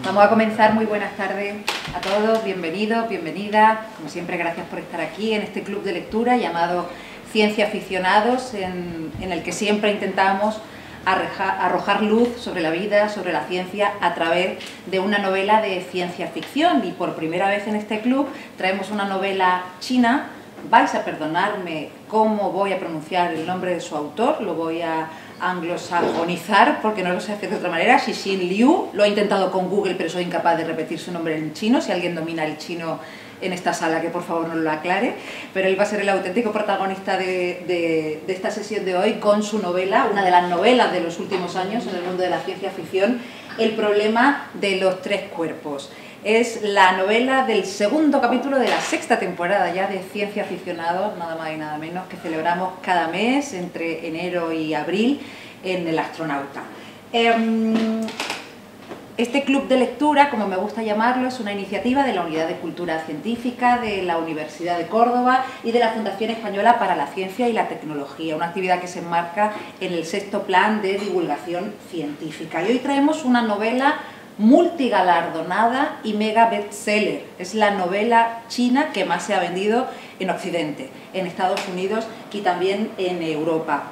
Vamos a comenzar. Muy buenas tardes a todos, bienvenidos, bienvenidas. Como siempre, gracias por estar aquí en este club de lectura llamado Ciencia Aficionados, en el que siempre intentamos arrojar luz sobre la vida, sobre la ciencia, a través de una novela de ciencia ficción. Y por primera vez en este club traemos una novela china. Vais a perdonarme cómo voy a pronunciar el nombre de su autor, lo voy a anglosajonizar porque no lo sé hacer de otra manera. Cixin Liu, lo he intentado con Google pero soy incapaz de repetir su nombre en chino. Si alguien domina el chino en esta sala, que por favor nos lo aclare. Pero él va a ser el auténtico protagonista de esta sesión de hoy con su novela, una de las novelas de los últimos años en el mundo de la ciencia ficción, El problema de los tres cuerpos. Es la novela del segundo capítulo de la sexta temporada ya de Ciencia Aficionados, nada más y nada menos, que celebramos cada mes entre enero y abril en El Astronauta. Este club de lectura, como me gusta llamarlo, es una iniciativa de la Unidad de Cultura Científica de la Universidad de Córdoba y de la Fundación Española para la Ciencia y la Tecnología, una actividad que se enmarca en el sexto plan de divulgación científica. Y hoy traemos una novela multigalardonada y mega bestseller. Es la novela china que más se ha vendido en Occidente, en Estados Unidos y también en Europa.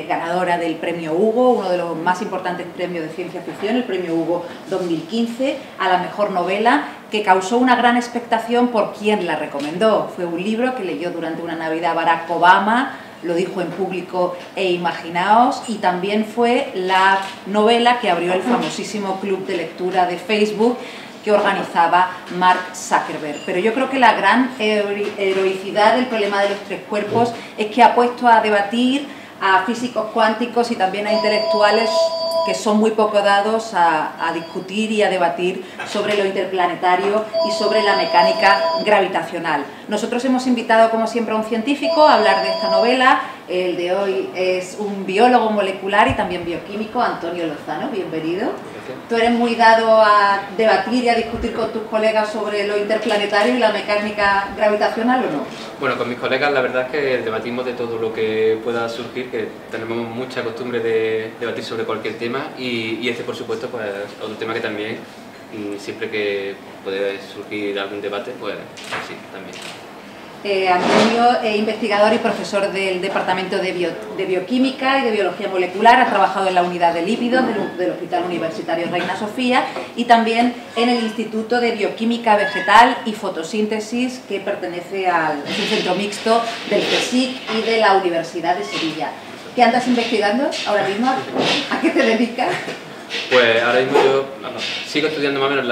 Ganadora del premio Hugo, uno de los más importantes premios de ciencia ficción, el premio Hugo 2015, a la mejor novela, que causó una gran expectación por quien la recomendó. Fue un libro que leyó durante una Navidad Barack Obama, lo dijo en público e imaginaos, y también fue la novela que abrió el famosísimo club de lectura de Facebook que organizaba Mark Zuckerberg. Pero yo creo que la gran heroicidad del problema de los tres cuerpos es que ha puesto a debatir a físicos cuánticos y también a intelectuales que son muy poco dados a discutir y a debatir sobre lo interplanetario y sobre la mecánica gravitacional. Nosotros hemos invitado, como siempre, a un científico a hablar de esta novela. El de hoy es un biólogo molecular y también bioquímico, Antonio Lozano, bienvenido. ¿Tú eres muy dado a debatir y a discutir con tus colegas sobre lo interplanetario y la mecánica gravitacional o no? Bueno, con mis colegas la verdad es que debatimos de todo lo que pueda surgir, que tenemos mucha costumbre de debatir sobre cualquier tema y este, por supuesto, pues otro tema que también, siempre que puede surgir algún debate, pues sí, también. Antonio es investigador y profesor del Departamento de Bioquímica y de Biología Molecular, ha trabajado en la unidad de lípidos del Hospital Universitario Reina Sofía y también en el Instituto de Bioquímica Vegetal y Fotosíntesis, que pertenece al centro mixto del CSIC y de la Universidad de Sevilla. ¿Qué andas investigando ahora mismo? ¿A qué te dedicas? Pues ahora mismo yo sigo estudiando más o menos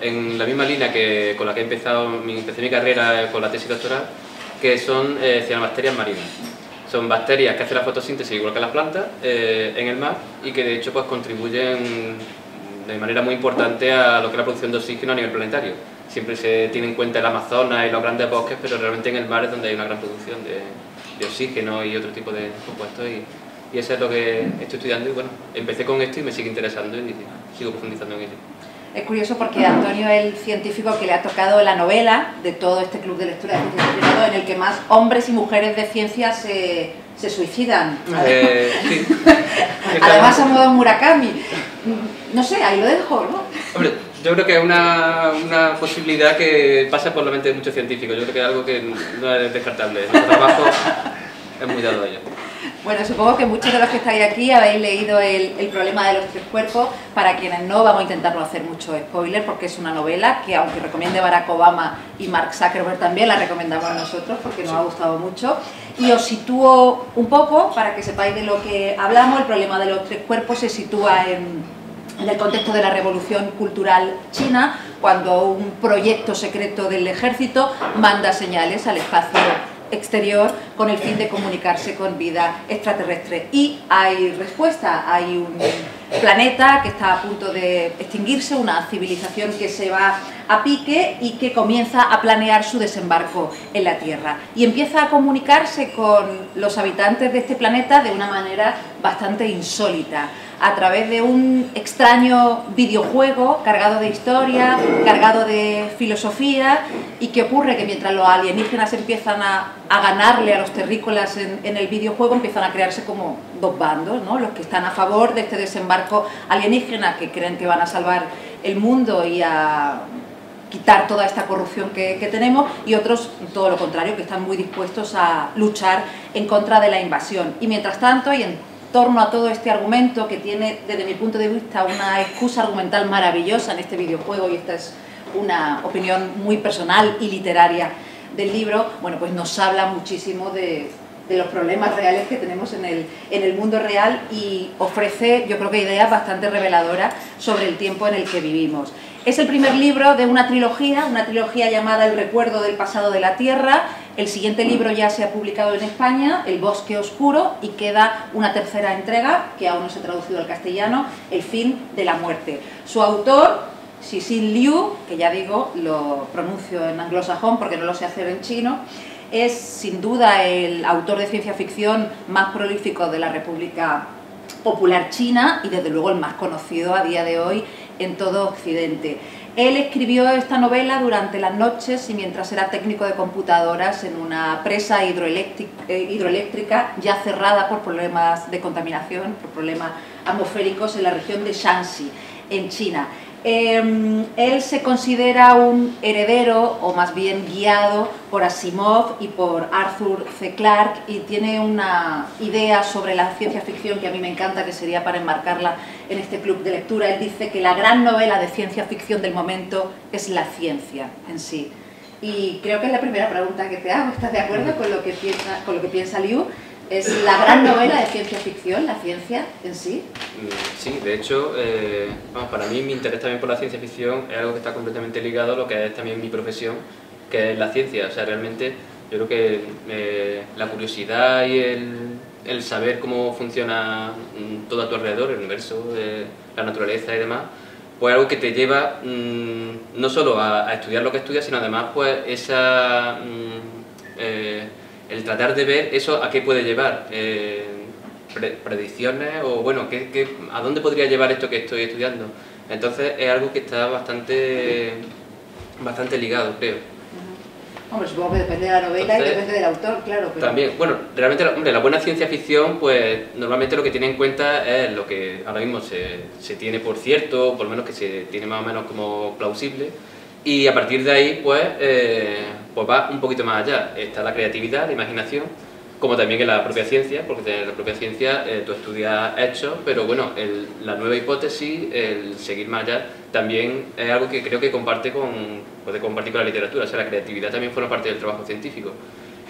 en la misma línea con la que empecé mi carrera con la tesis doctoral, que son cianobacterias marinas. Son bacterias que hacen la fotosíntesis igual que las plantas en el mar y que de hecho pues contribuyen de manera muy importante a lo que es la producción de oxígeno a nivel planetario. Siempre se tiene en cuenta el Amazonas y los grandes bosques, pero realmente en el mar es donde hay una gran producción de oxígeno y otro tipo de compuestos. Y eso es lo que estoy estudiando y bueno, empecé con esto y me sigue interesando y sigo profundizando en ello. Es curioso porque Antonio es el científico que le ha tocado la novela de todo este club de lectura de ciencia ficción en el que más hombres y mujeres de ciencia se suicidan. Sí. Además a modo Murakami. No sé, ahí lo dejo, ¿no? Hombre, yo creo que es una posibilidad que pasa por la mente de muchos científicos. Yo creo que es algo que no es descartable. Nuestro trabajo es muy dado a ello. Bueno, supongo que muchos de los que estáis aquí habéis leído el problema de los tres cuerpos. Para quienes no, vamos a intentar no hacer mucho spoiler porque es una novela que, aunque recomiende Barack Obama y Mark Zuckerberg, también la recomendamos nosotros porque nos ha gustado mucho. Y os sitúo un poco para que sepáis de lo que hablamos. El problema de los tres cuerpos se sitúa en el contexto de la Revolución Cultural China, cuando un proyecto secreto del ejército manda señales al espacio exterior con el fin de comunicarse con vida extraterrestre. Y hay respuesta, hay un planeta que está a punto de extinguirse, una civilización que se va a pique y que comienza a planear su desembarco en la Tierra. Y empieza a comunicarse con los habitantes de este planeta de una manera bastante insólita, a través de un extraño videojuego cargado de historia, cargado de filosofía, ¿Y qué ocurre? Que mientras los alienígenas empiezan a ganarle a los terrícolas en el videojuego, empiezan a crearse como dos bandos, ¿no? Los que están a favor de este desembarco alienígena, que creen que van a salvar el mundo y a quitar toda esta corrupción que tenemos, y otros, todo lo contrario, que están muy dispuestos a luchar en contra de la invasión. Y mientras tanto, y en torno a todo este argumento, que tiene, desde mi punto de vista, una excusa argumental maravillosa en este videojuego, y esta es una opinión muy personal y literaria del libro, bueno, pues nos habla muchísimo de los problemas reales que tenemos en el mundo real, y ofrece, yo creo que ideas bastante reveladoras sobre el tiempo en el que vivimos. Es el primer libro de una trilogía llamada El recuerdo del pasado de la Tierra. El siguiente libro ya se ha publicado en España, El bosque oscuro, y queda una tercera entrega, que aún no se ha traducido al castellano, El fin de la muerte. Su autor, Cixin Liu, que ya digo, lo pronuncio en anglosajón porque no lo sé hacer en chino, es sin duda el autor de ciencia ficción más prolífico de la República Popular China, y desde luego el más conocido a día de hoy en todo Occidente. Él escribió esta novela durante las noches y mientras era técnico de computadoras en una presa hidroeléctrica ya cerrada por problemas de contaminación, por problemas atmosféricos en la región de Shanxi, en China. Él se considera un heredero, o más bien guiado, por Asimov y por Arthur C. Clarke, y tiene una idea sobre la ciencia ficción que a mí me encanta, que sería para enmarcarla en este club de lectura. Él dice que la gran novela de ciencia ficción del momento es la ciencia en sí. Y creo que es la primera pregunta que te hago. ¿Estás de acuerdo con lo que piensa Liu? ¿Es la gran novela de ciencia ficción, la ciencia en sí? Sí, de hecho, para mí mi interés también por la ciencia ficción es algo que está completamente ligado a lo que es también mi profesión, que es la ciencia. O sea, realmente yo creo que la curiosidad y el saber cómo funciona todo a tu alrededor, el universo, la naturaleza y demás, pues algo que te lleva no solo a estudiar lo que estudias, sino además pues el tratar de ver eso a qué puede llevar, predicciones o bueno, a dónde podría llevar esto que estoy estudiando. Entonces es algo que está bastante ligado, creo. Hombre, supongo que depende de la novela. Entonces, y depende del autor, claro. Pero... También, bueno, realmente la buena ciencia ficción, pues normalmente lo que tiene en cuenta es lo que ahora mismo se tiene por cierto, por lo menos que se tiene más o menos como plausible, y a partir de ahí pues va un poquito más allá. Está la creatividad, la imaginación, como también en la propia ciencia, porque en la propia ciencia tú estudias hechos, pero bueno, la nueva hipótesis, el seguir más allá, también es algo que creo que puede compartir con la literatura. O sea, la creatividad también forma parte del trabajo científico.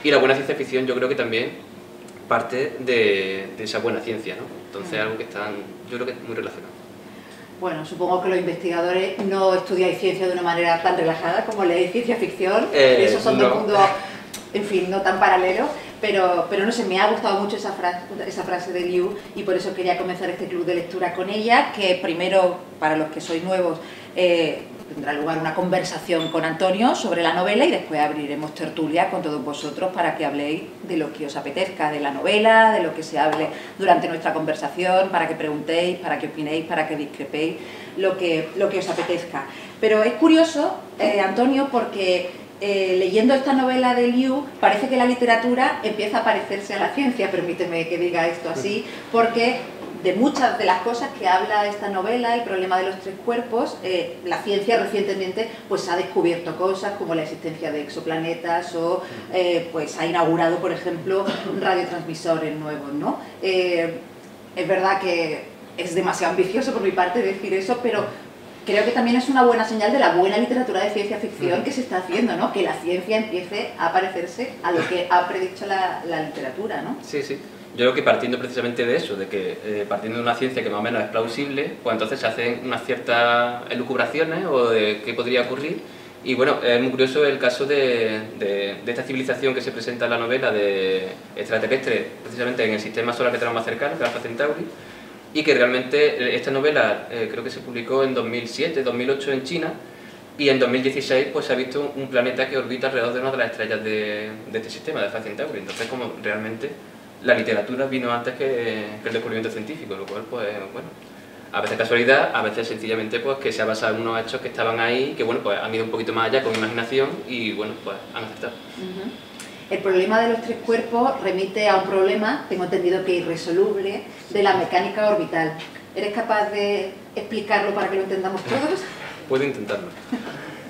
Y la buena ciencia ficción yo creo que también parte de esa buena ciencia, ¿no? Entonces algo que yo creo que es muy relacionado. Bueno, supongo que los investigadores no estudiáis ciencia de una manera tan relajada como leéis ciencia ficción. Esos son dos mundos, en fin, no tan paralelos. Pero no sé, me ha gustado mucho esa frase de Liu, y por eso quería comenzar este club de lectura con ella, que primero, para los que sois nuevos, tendrá lugar una conversación con Antonio sobre la novela, y después abriremos tertulia con todos vosotros para que habléis de lo que os apetezca, de la novela, de lo que se hable durante nuestra conversación, para que preguntéis, para que opinéis, para que discrepéis, lo que os apetezca. Pero es curioso, Antonio, porque leyendo esta novela de Liu, parece que la literatura empieza a parecerse a la ciencia, permíteme que diga esto así, porque de muchas de las cosas que habla esta novela, el problema de los tres cuerpos, la ciencia recientemente pues ha descubierto cosas como la existencia de exoplanetas o pues ha inaugurado, por ejemplo, radiotransmisores nuevos, ¿no? Es verdad que es demasiado ambicioso por mi parte decir eso, pero creo que también es una buena señal de la buena literatura de ciencia ficción que se está haciendo, ¿no? Que la ciencia empiece a parecerse a lo que ha predicho la literatura, ¿no? Sí, sí. Yo creo que partiendo precisamente de eso, de que partiendo de una ciencia que más o menos es plausible, pues entonces se hacen unas ciertas elucubraciones o de qué podría ocurrir. Y bueno, es muy curioso el caso de esta civilización que se presenta en la novela de extraterrestre, precisamente en el sistema solar que tenemos más cercano, que es Alpha Centauri, y que realmente esta novela creo que se publicó en 2007, 2008 en China, y en 2016 pues se ha visto un planeta que orbita alrededor de una de las estrellas de este sistema, de Alpha Centauri. Entonces como realmente la literatura vino antes que el descubrimiento científico, lo cual pues bueno, A veces casualidad, a veces sencillamente pues que se ha basado en unos hechos que estaban ahí, que bueno, pues han ido un poquito más allá con imaginación y bueno, pues han acertado. El problema de los tres cuerpos remite a un problema, tengo entendido que irresoluble, de la mecánica orbital. ¿Eres capaz de explicarlo para que lo entendamos todos? Puedo intentarlo.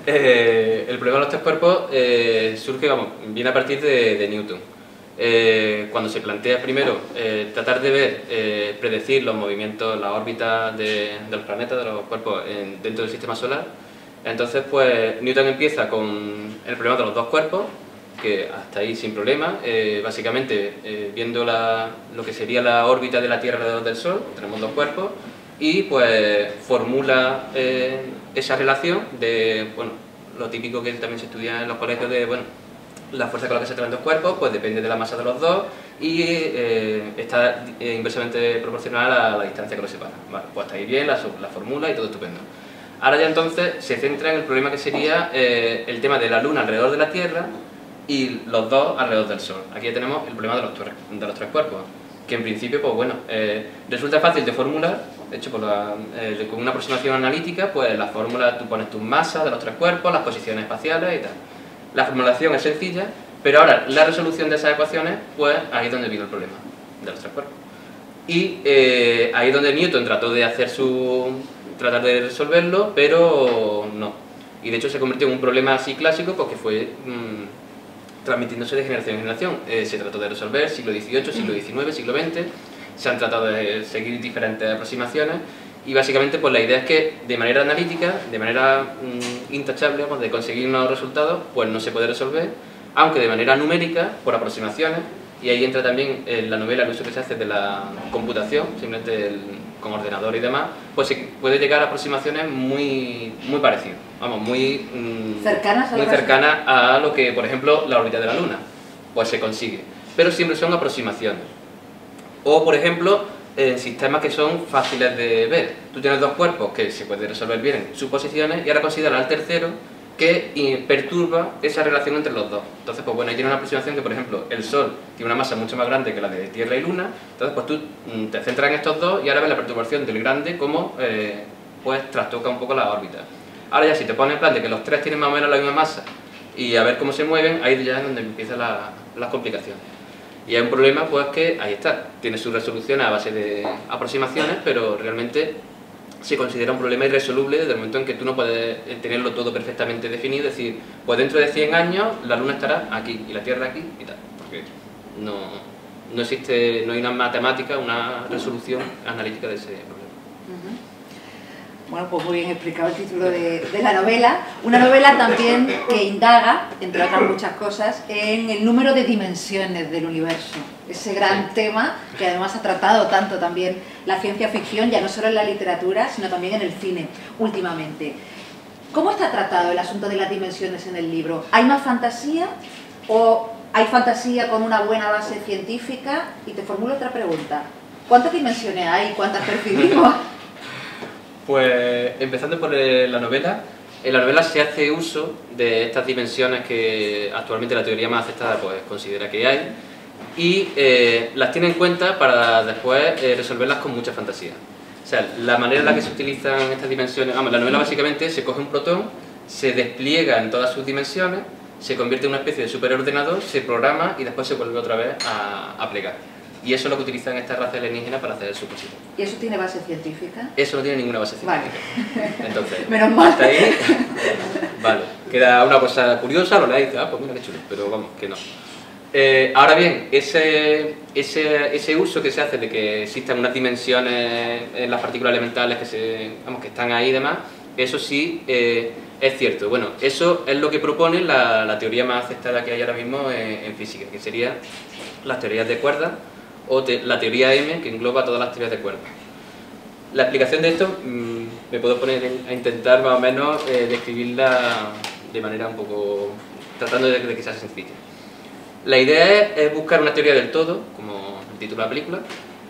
El problema de los tres cuerpos surge, vamos, viene a partir de Newton. Cuando se plantea primero tratar de ver, predecir los movimientos, las órbitas de los planetas, de los cuerpos dentro del sistema solar, entonces pues Newton empieza con el problema de los dos cuerpos, que hasta ahí sin problema, básicamente viendo lo que sería la órbita de la Tierra alrededor del Sol, tenemos dos cuerpos, y pues formula esa relación de, bueno, lo típico que también se estudia en los colegios de, bueno, la fuerza con la que se traen dos cuerpos, pues depende de la masa de los dos y está inversamente proporcional a la distancia que los separa. Vale, pues está ahí bien, la fórmula y todo estupendo. Ahora ya entonces se centra en el problema que sería el tema de la Luna alrededor de la Tierra y los dos alrededor del Sol. Aquí ya tenemos el problema de los tres cuerpos, que en principio, pues bueno, resulta fácil de formular, hecho con una aproximación analítica, pues la fórmula, tú pones tus masas de los tres cuerpos, las posiciones espaciales y tal. La formulación es sencilla, pero ahora la resolución de esas ecuaciones, pues ahí es donde vino el problema de los tres cuerpos. Y ahí es donde Newton trató de tratar de resolverlo, pero no. Y de hecho se convirtió en un problema así clásico porque fue transmitiéndose de generación en generación. Se trató de resolver siglo XVIII, siglo XIX, siglo XX, se han tratado de seguir diferentes aproximaciones y básicamente pues la idea es que de manera analítica, de manera intachable, pues, de conseguir unos resultados, pues no se puede resolver, aunque de manera numérica, por aproximaciones, y ahí entra también en la novela el uso que se hace de la computación, simplemente con ordenador y demás, pues se puede llegar a aproximaciones muy parecidas, vamos, muy cercanas a lo que, por ejemplo, la órbita de la Luna, pues se consigue, pero siempre son aproximaciones. O, por ejemplo, sistemas que son fáciles de ver. Tú tienes dos cuerpos que se puede resolver bien en sus posiciones y ahora considera al tercero que perturba esa relación entre los dos. Entonces, pues bueno, ahí tiene una aproximación que, por ejemplo, el Sol tiene una masa mucho más grande que la de Tierra y Luna, entonces pues tú te centras en estos dos y ahora ves la perturbación del grande como pues trastoca un poco la órbita. Ahora ya si te pones en plan de que los tres tienen más o menos la misma masa y a ver cómo se mueven, ahí ya es donde empiezan las complicaciones. Y hay un problema, pues que ahí está, tiene su resolución a base de aproximaciones, pero realmente se considera un problema irresoluble desde el momento en que tú no puedes tenerlo todo perfectamente definido, es decir, pues dentro de 100 años la Luna estará aquí y la Tierra aquí y tal, porque no existe, no hay una matemática, una resolución analítica de ese problema. Bueno, pues muy bien explicado el título de la novela. Una novela también que indaga, entre otras muchas cosas, en el número de dimensiones del universo. Ese gran tema que además ha tratado tanto también la ciencia ficción, ya no solo en la literatura, sino también en el cine últimamente. ¿Cómo está tratado el asunto de las dimensiones en el libro? ¿Hay más fantasía o hay fantasía con una buena base científica? Y te formulo otra pregunta. ¿Cuántas dimensiones hay? ¿Cuántas percibimos? Pues empezando por la novela, en la novela se hace uso de estas dimensiones que actualmente la teoría más aceptada pues considera que hay y las tiene en cuenta para después resolverlas con mucha fantasía. O sea, la manera en la que se utilizan estas dimensiones, vamos, la novela básicamente se coge un protón, se despliega en todas sus dimensiones, se convierte en una especie de superordenador, se programa y después se vuelve otra vez a plegar. Y eso es lo que utilizan estas razas alienígenas para hacer el supositorio. ¿Y eso tiene base científica? Eso no tiene ninguna base científica. Vale. Entonces, menos mal. Hasta ahí, vale. Queda una cosa curiosa, lo leéis, pues mira qué chulo, pero vamos, que no. Ahora bien, ese uso que se hace de que existan unas dimensiones en las partículas elementales que están ahí y demás, eso sí es cierto. Bueno, eso es lo que propone la teoría más aceptada que hay ahora mismo en física, que sería las teorías de cuerdas o la teoría M, que engloba todas las teorías de cuerdas. La explicación de esto me puedo poner a intentar más o menos describirla de manera un poco, tratando de que sea sencilla. La idea es buscar una teoría del todo, como el título de la película,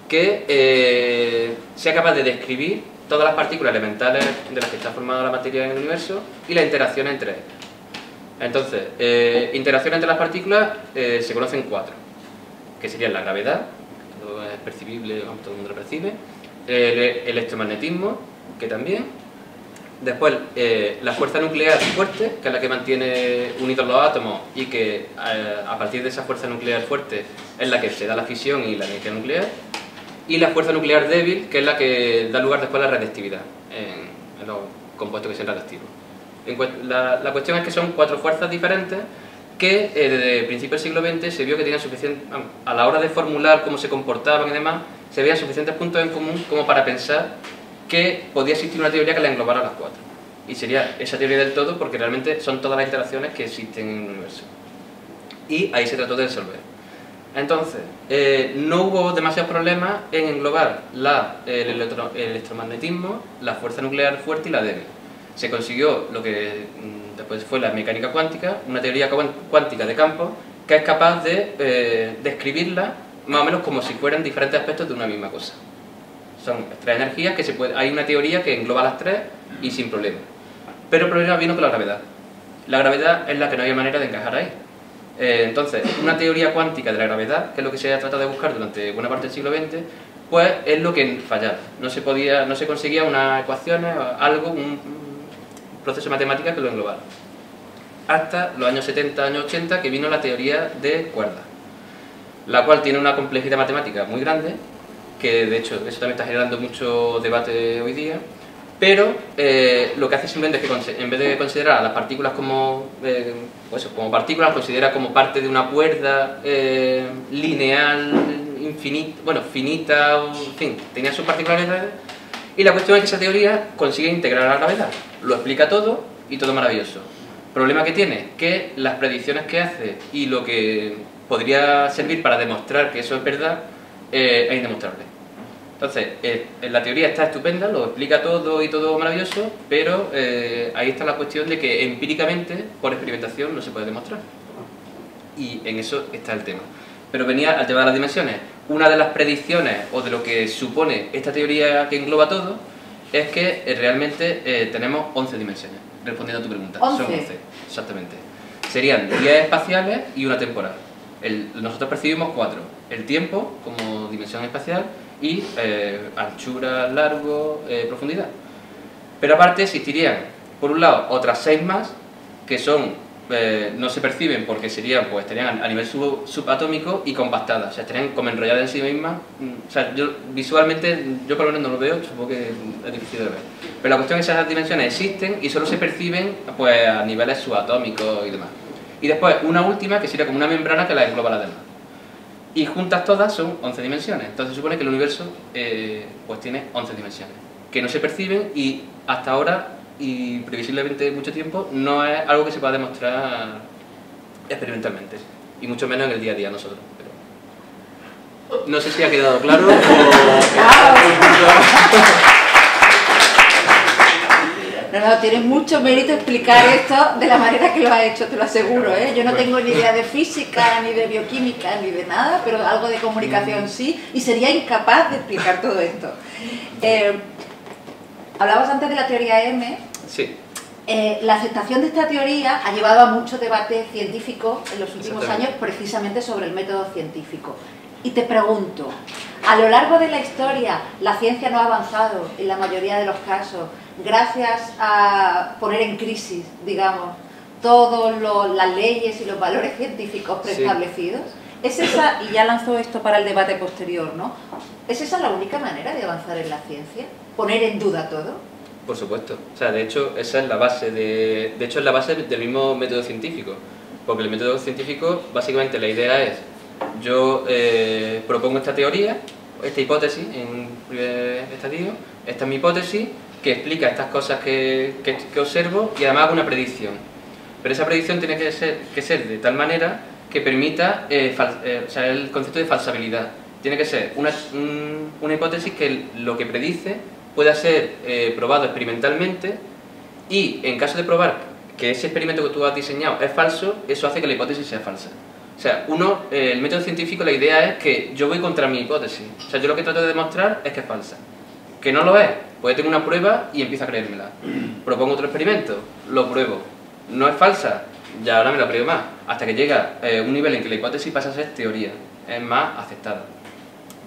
que sea capaz de describir todas las partículas elementales de las que está formada la materia en el universo y las interacciones entre ellas. Entonces, interacciones entre las partículas se conocen 4, que serían la gravedad, todo es percibible, todo el mundo lo percibe, el electromagnetismo, que también. Después, la fuerza nuclear fuerte, que es la que mantiene unidos los átomos y que a partir de esa fuerza nuclear fuerte es la que se da la fisión y la energía nuclear. Y la fuerza nuclear débil, que es la que da lugar después a la radiactividad en los compuestos que sean radiactivos. La cuestión es que son 4 fuerzas diferentes que desde principios del siglo XX se vio que tenían suficiente, a la hora de formular cómo se comportaban y demás, se veían suficientes puntos en común como para pensar que podía existir una teoría que la englobara a las 4. Y sería esa teoría del todo porque realmente son todas las interacciones que existen en el universo. Y ahí se trató de resolver. Entonces, no hubo demasiados problemas en englobar el electromagnetismo, la fuerza nuclear fuerte y la débil. Se consiguió lo que después fue la mecánica cuántica, una teoría cuántica de campos que es capaz de describirla más o menos como si fueran diferentes aspectos de una misma cosa. Son 3 energías que hay una teoría que engloba las 3 y sin problema. Pero el problema vino con la gravedad. La gravedad es la que no había manera de encajar ahí. Entonces, una teoría cuántica de la gravedad, que es lo que se ha tratado de buscar durante buena parte del siglo XX, pues es lo que fallaba. No se conseguía unas ecuaciones, algo, un proceso matemático que lo englobara. Hasta los años 70, años 80, que vino la teoría de cuerdas, la cual tiene una complejidad matemática muy grande, que de hecho eso también está generando mucho debate hoy día, pero lo que hace simplemente es que en vez de considerar a las partículas como partículas, considera como parte de una cuerda lineal, infinita, bueno, finita, en fin, tenía sus particularidades, y la cuestión es que esa teoría consigue integrar la gravedad, lo explica todo y todo maravilloso. El problema que tiene, que las predicciones que hace y lo que podría servir para demostrar que eso es verdad, es indemostrable. Entonces, la teoría está estupenda, lo explica todo y todo maravilloso, pero ahí está la cuestión de que empíricamente, por experimentación, no se puede demostrar. Y en eso está el tema. Pero venía al tema de las dimensiones. Una de las predicciones, o de lo que supone esta teoría que engloba todo, es que realmente tenemos 11 dimensiones, respondiendo a tu pregunta. 11. Son 11, exactamente. Serían 10 espaciales y una temporal. Nosotros percibimos 4. El tiempo, como dimensión espacial, y anchura, largo, profundidad. Pero aparte existirían, por un lado, otras 6 más, que son no se perciben porque estarían a nivel subatómico y compactadas, o sea, estarían como enrolladas en sí mismas. O sea, visualmente, yo por lo menos no lo veo, supongo que es difícil de ver. Pero la cuestión es que esas dimensiones existen y solo se perciben pues a niveles subatómicos y demás. Y después una última que sería como una membrana que la engloba las demás. Y juntas todas son 11 dimensiones. Entonces se supone que el universo pues tiene 11 dimensiones, que no se perciben y hasta ahora, y previsiblemente mucho tiempo, no es algo que se pueda demostrar experimentalmente. Y mucho menos en el día a día nosotros. Pero no sé si ha quedado claro o... No, tiene mucho mérito explicar esto de la manera que lo ha hecho, te lo aseguro, ¿eh? Yo no tengo ni idea de física, ni de bioquímica, ni de nada, pero algo de comunicación sí, y sería incapaz de explicar todo esto. Hablabas antes de la teoría M. Sí. La aceptación de esta teoría ha llevado a mucho debate científico en los últimos años, precisamente sobre el método científico. Y te pregunto, a lo largo de la historia, la ciencia no ha avanzado en la mayoría de los casos, gracias a poner en crisis, digamos, todas las leyes y los valores científicos preestablecidos. Sí. ¿Es esa, y ya lanzó esto para el debate posterior, ¿no? ¿Es esa la única manera de avanzar en la ciencia? ¿Poner en duda todo? Por supuesto. O sea, de hecho, esa es la base de hecho, es la base del mismo método científico. Porque el método científico, básicamente, la idea es, yo propongo esta teoría, esta hipótesis en un primer estadio, esta es mi hipótesis, que explica estas cosas que observo y además hago una predicción. Pero esa predicción tiene que ser de tal manera que permita o sea, el concepto de falsabilidad. Tiene que ser una hipótesis que lo que predice pueda ser probado experimentalmente y en caso de probar que ese experimento que tú has diseñado es falso, eso hace que la hipótesis sea falsa. O sea, el método científico, la idea es que yo voy contra mi hipótesis. O sea, yo lo que trato de demostrar es que es falsa. Que no lo es, pues tengo una prueba y empiezo a creérmela. Propongo otro experimento, lo pruebo. No es falsa, ya ahora me la creo más. Hasta que llega un nivel en que la hipótesis pasa a ser teoría, es más aceptada.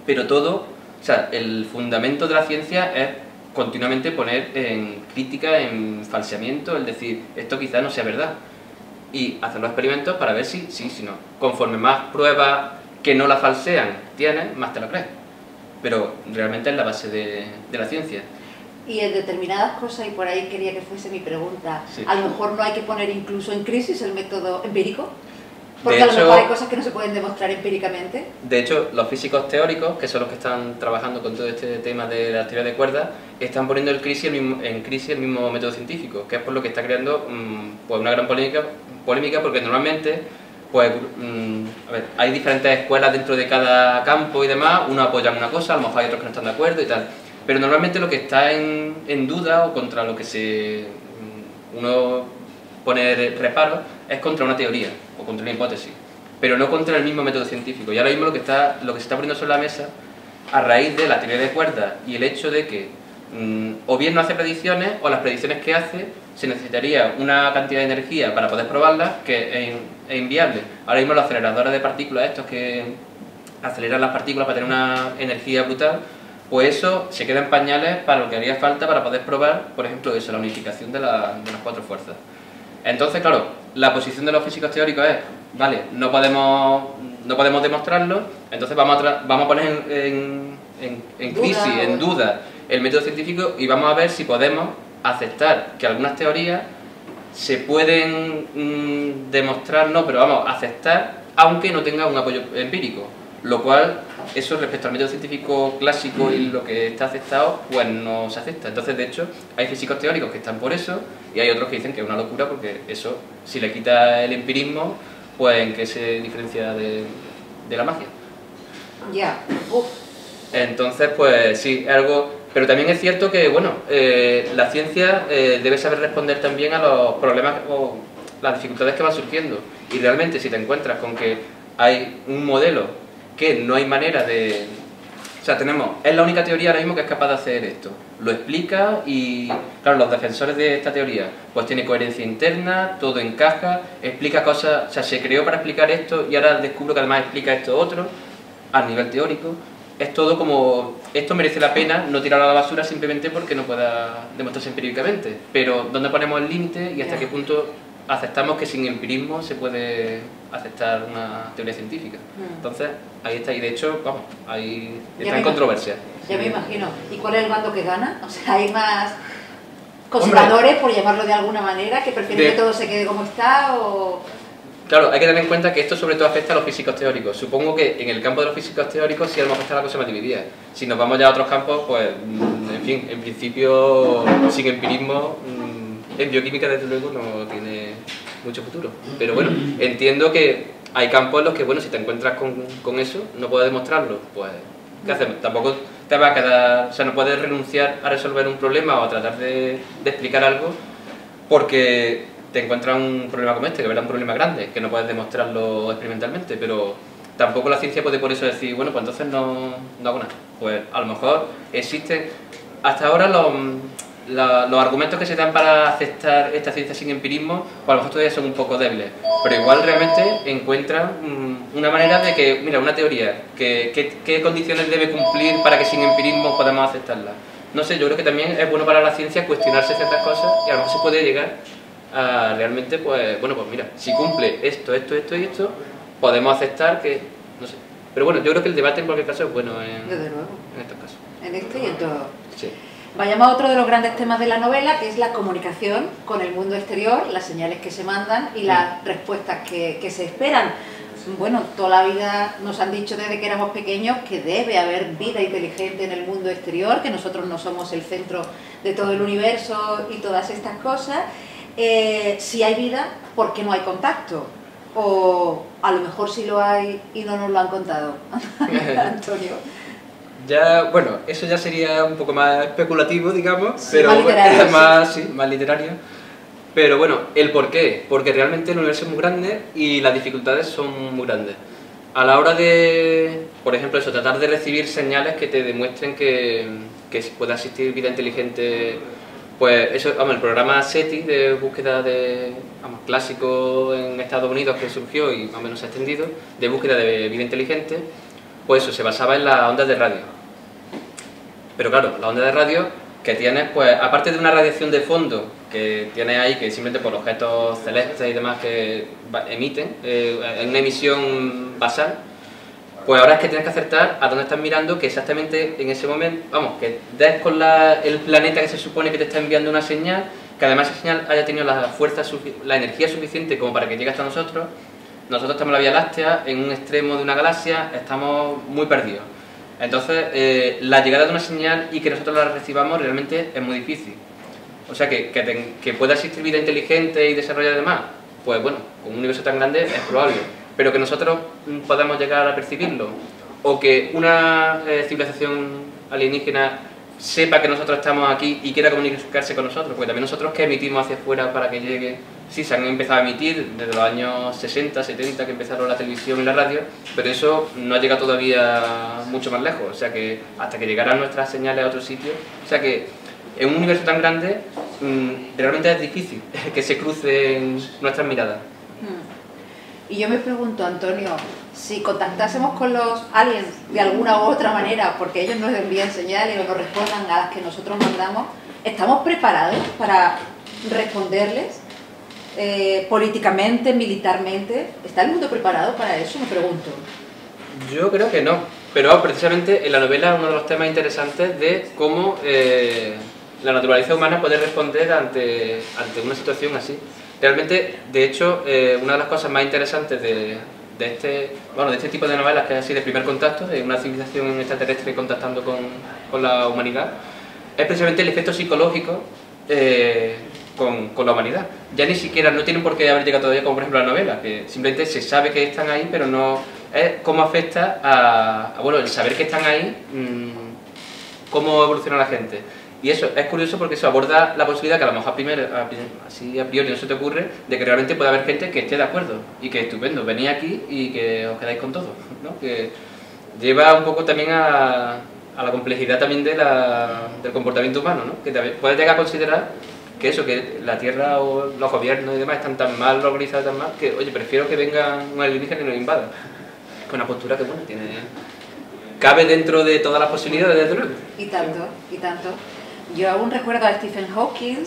Pero todo O sea, el fundamento de la ciencia es continuamente poner en crítica, en falseamiento, es decir, esto quizás no sea verdad. Y hacer los experimentos para ver si sí, si no. Conforme más pruebas que no la falsean tienes, más te la crees. Pero realmente es la base de la ciencia. Y en determinadas cosas, y por ahí quería que fuese mi pregunta, Sí. a lo mejor no hay que poner incluso en crisis el método empírico, porque De a lo hecho, mejor hay cosas que no se pueden demostrar empíricamente. De hecho, los físicos teóricos, que son los que están trabajando con todo este tema de la teoría de cuerdas, están poniendo en crisis el mismo método científico, que es por lo que está creando pues una gran polémica porque normalmente pues, a ver, hay diferentes escuelas dentro de cada campo y demás, unos apoyan una cosa, a lo mejor hay otros que no están de acuerdo y tal, pero normalmente lo que está en duda o contra lo que uno pone reparo es contra una teoría o contra una hipótesis, pero no contra el mismo método científico. Y ahora mismo lo que se está poniendo sobre la mesa, a raíz de la teoría de cuerdas y el hecho de que o bien no hace predicciones, o las predicciones que hace se necesitaría una cantidad de energía para poder probarlas que es inviable. Ahora mismo los aceleradores de partículas, estos que aceleran las partículas para tener una energía brutal, pues eso se queda en pañales para lo que haría falta para poder probar, por ejemplo, eso, la unificación de las cuatro fuerzas. Entonces, claro, la posición de los físicos teóricos es, vale, no podemos demostrarlo, entonces vamos a poner en crisis, en duda, el método científico y vamos a ver si podemos aceptar que algunas teorías se pueden demostrar, no, pero vamos a aceptar, aunque no tenga un apoyo empírico. Lo cual, eso respecto al método científico clásico y lo que está aceptado, pues no se acepta. Entonces, de hecho, hay físicos teóricos que están por eso y hay otros que dicen que es una locura porque eso, si le quita el empirismo, pues en qué se diferencia de la magia. Ya. Entonces, pues sí, es algo... Pero también es cierto que, bueno, la ciencia debe saber responder también a los problemas o las dificultades que van surgiendo. Y realmente, si te encuentras con que hay un modelo que no hay manera de... O sea, es la única teoría ahora mismo que es capaz de hacer esto. Lo explica y, claro, los defensores de esta teoría, pues tiene coherencia interna, todo encaja, explica cosas, o sea, se creó para explicar esto y ahora descubro que además explica esto otro, a nivel teórico. Es todo como, esto merece la pena no tirarlo a la basura simplemente porque no pueda demostrarse empíricamente. Pero, ¿dónde ponemos el límite y hasta qué punto aceptamos que sin empirismo se puede aceptar una teoría científica? Entonces, ahí está, y de hecho, vamos, ahí está en controversia. Ya me imagino. ¿Y cuál es el bando que gana? O sea, hay más conservadores, por llamarlo de alguna manera, que prefieren que todo se quede como está, o... Claro, hay que tener en cuenta que esto sobre todo afecta a los físicos teóricos. Supongo que en el campo de los físicos teóricos sí a lo mejor está la cosa más dividida. Si nos vamos ya a otros campos, pues, en fin, en principio, sin empirismo, en bioquímica desde luego no tiene mucho futuro. Pero bueno, entiendo que hay campos en los que, bueno, si te encuentras con eso, no puedes demostrarlo, pues, ¿qué hacemos? Tampoco te va a quedar, o sea, no puedes renunciar a resolver un problema o a tratar de explicar algo porque te encuentras un problema como este, que es un problema grande, que no puedes demostrarlo experimentalmente, pero tampoco la ciencia puede por eso decir, bueno, pues entonces no hago nada. Pues a lo mejor existen, hasta ahora los argumentos que se dan para aceptar esta ciencia sin empirismo, pues a lo mejor todavía son un poco débiles, pero igual realmente encuentran una manera de que, mira, una teoría, ¿qué condiciones debe cumplir para que sin empirismo podamos aceptarla? No sé, yo creo que también es bueno para la ciencia cuestionarse ciertas cosas y a lo mejor se puede llegar a realmente, pues, bueno, pues mira, si cumple esto y esto, podemos aceptar que, no sé. Pero bueno, yo creo que el debate en cualquier caso es bueno Desde luego. En estos casos. En este y en todo. Sí. Vayamos a otro de los grandes temas de la novela, que es la comunicación con el mundo exterior, las señales que se mandan y las respuestas que se esperan. Bueno, toda la vida nos han dicho desde que éramos pequeños que debe haber vida inteligente en el mundo exterior, que nosotros no somos el centro de todo el universo y todas estas cosas. Si hay vida, ¿por qué no hay contacto? O a lo mejor sí lo hay y no nos lo han contado. Antonio. Ya, bueno, eso ya sería un poco más especulativo, digamos, Sí, pero más literario, más literario. Pero bueno, ¿el por qué? Porque realmente el universo es muy grande y las dificultades son muy grandes. A la hora de, por ejemplo, eso, tratar de recibir señales que te demuestren que pueda existir vida inteligente, pues eso, vamos, el programa SETI de búsqueda clásico en Estados Unidos que surgió y más o menos se ha extendido, de búsqueda de vida inteligente, pues eso, se basaba en las ondas de radio. Pero claro, la onda de radio que tienes, pues aparte de una radiación de fondo que tienes ahí, que simplemente por los objetos celestes y demás que emiten, en una emisión basal, pues ahora es que tienes que acertar a dónde estás mirando, que exactamente en ese momento, vamos, que des con el planeta que se supone que te está enviando una señal, que además esa señal haya tenido la fuerza, la energía suficiente como para que llegue hasta nosotros. Nosotros estamos en la Vía Láctea, en un extremo de una galaxia, estamos muy perdidos. Entonces, la llegada de una señal y que nosotros la recibamos realmente es muy difícil. O sea, que pueda existir vida inteligente y desarrollada además, pues bueno, con un universo tan grande es probable. Pero que nosotros podamos llegar a percibirlo, o que una civilización alienígena sepa que nosotros estamos aquí y quiera comunicarse con nosotros, porque también nosotros que emitimos hacia afuera para que llegue. Sí, se han empezado a emitir desde los años 60, 70, que empezaron la televisión y la radio, pero eso no ha llegado todavía mucho más lejos, o sea que hasta que llegaran nuestras señales a otro sitio, o sea que en un universo tan grande realmente es difícil que se crucen nuestras miradas. Y yo me pregunto, Antonio, si contactásemos con los aliens de alguna u otra manera, porque ellos nos envían señales o nos respondan a las que nosotros mandamos, ¿estamos preparados para responderles políticamente, militarmente? ¿Está el mundo preparado para eso? Me pregunto. Yo creo que no, pero precisamente en la novela es uno de los temas interesantes de cómo la naturaleza humana puede responder ante una situación así. Realmente, de hecho, una de las cosas más interesantes de este tipo de novelas, que es así de primer contacto, de una civilización extraterrestre contactando con la humanidad, es precisamente el efecto psicológico con la humanidad. Ya ni siquiera, no tienen por qué haber llegado todavía, como por ejemplo la novela, que simplemente se sabe que están ahí, pero no es cómo afecta bueno, el saber que están ahí, cómo evoluciona la gente. Y eso es curioso porque eso aborda la posibilidad que a lo mejor así a priori no se te ocurre, de que realmente pueda haber gente que esté de acuerdo y que estupendo, venid aquí y que os quedáis con todo, ¿no? Que lleva un poco también a la complejidad también del comportamiento humano, ¿no? Que puedes llegar a considerar que eso, que la Tierra o los gobiernos y demás están tan mal organizados, tan mal, que oye, prefiero que vengan un alienígena y nos invadan. Es una postura que bueno, cabe dentro de todas las posibilidades, desde luego. Y tanto, y tanto. Yo aún recuerdo a Stephen Hawking,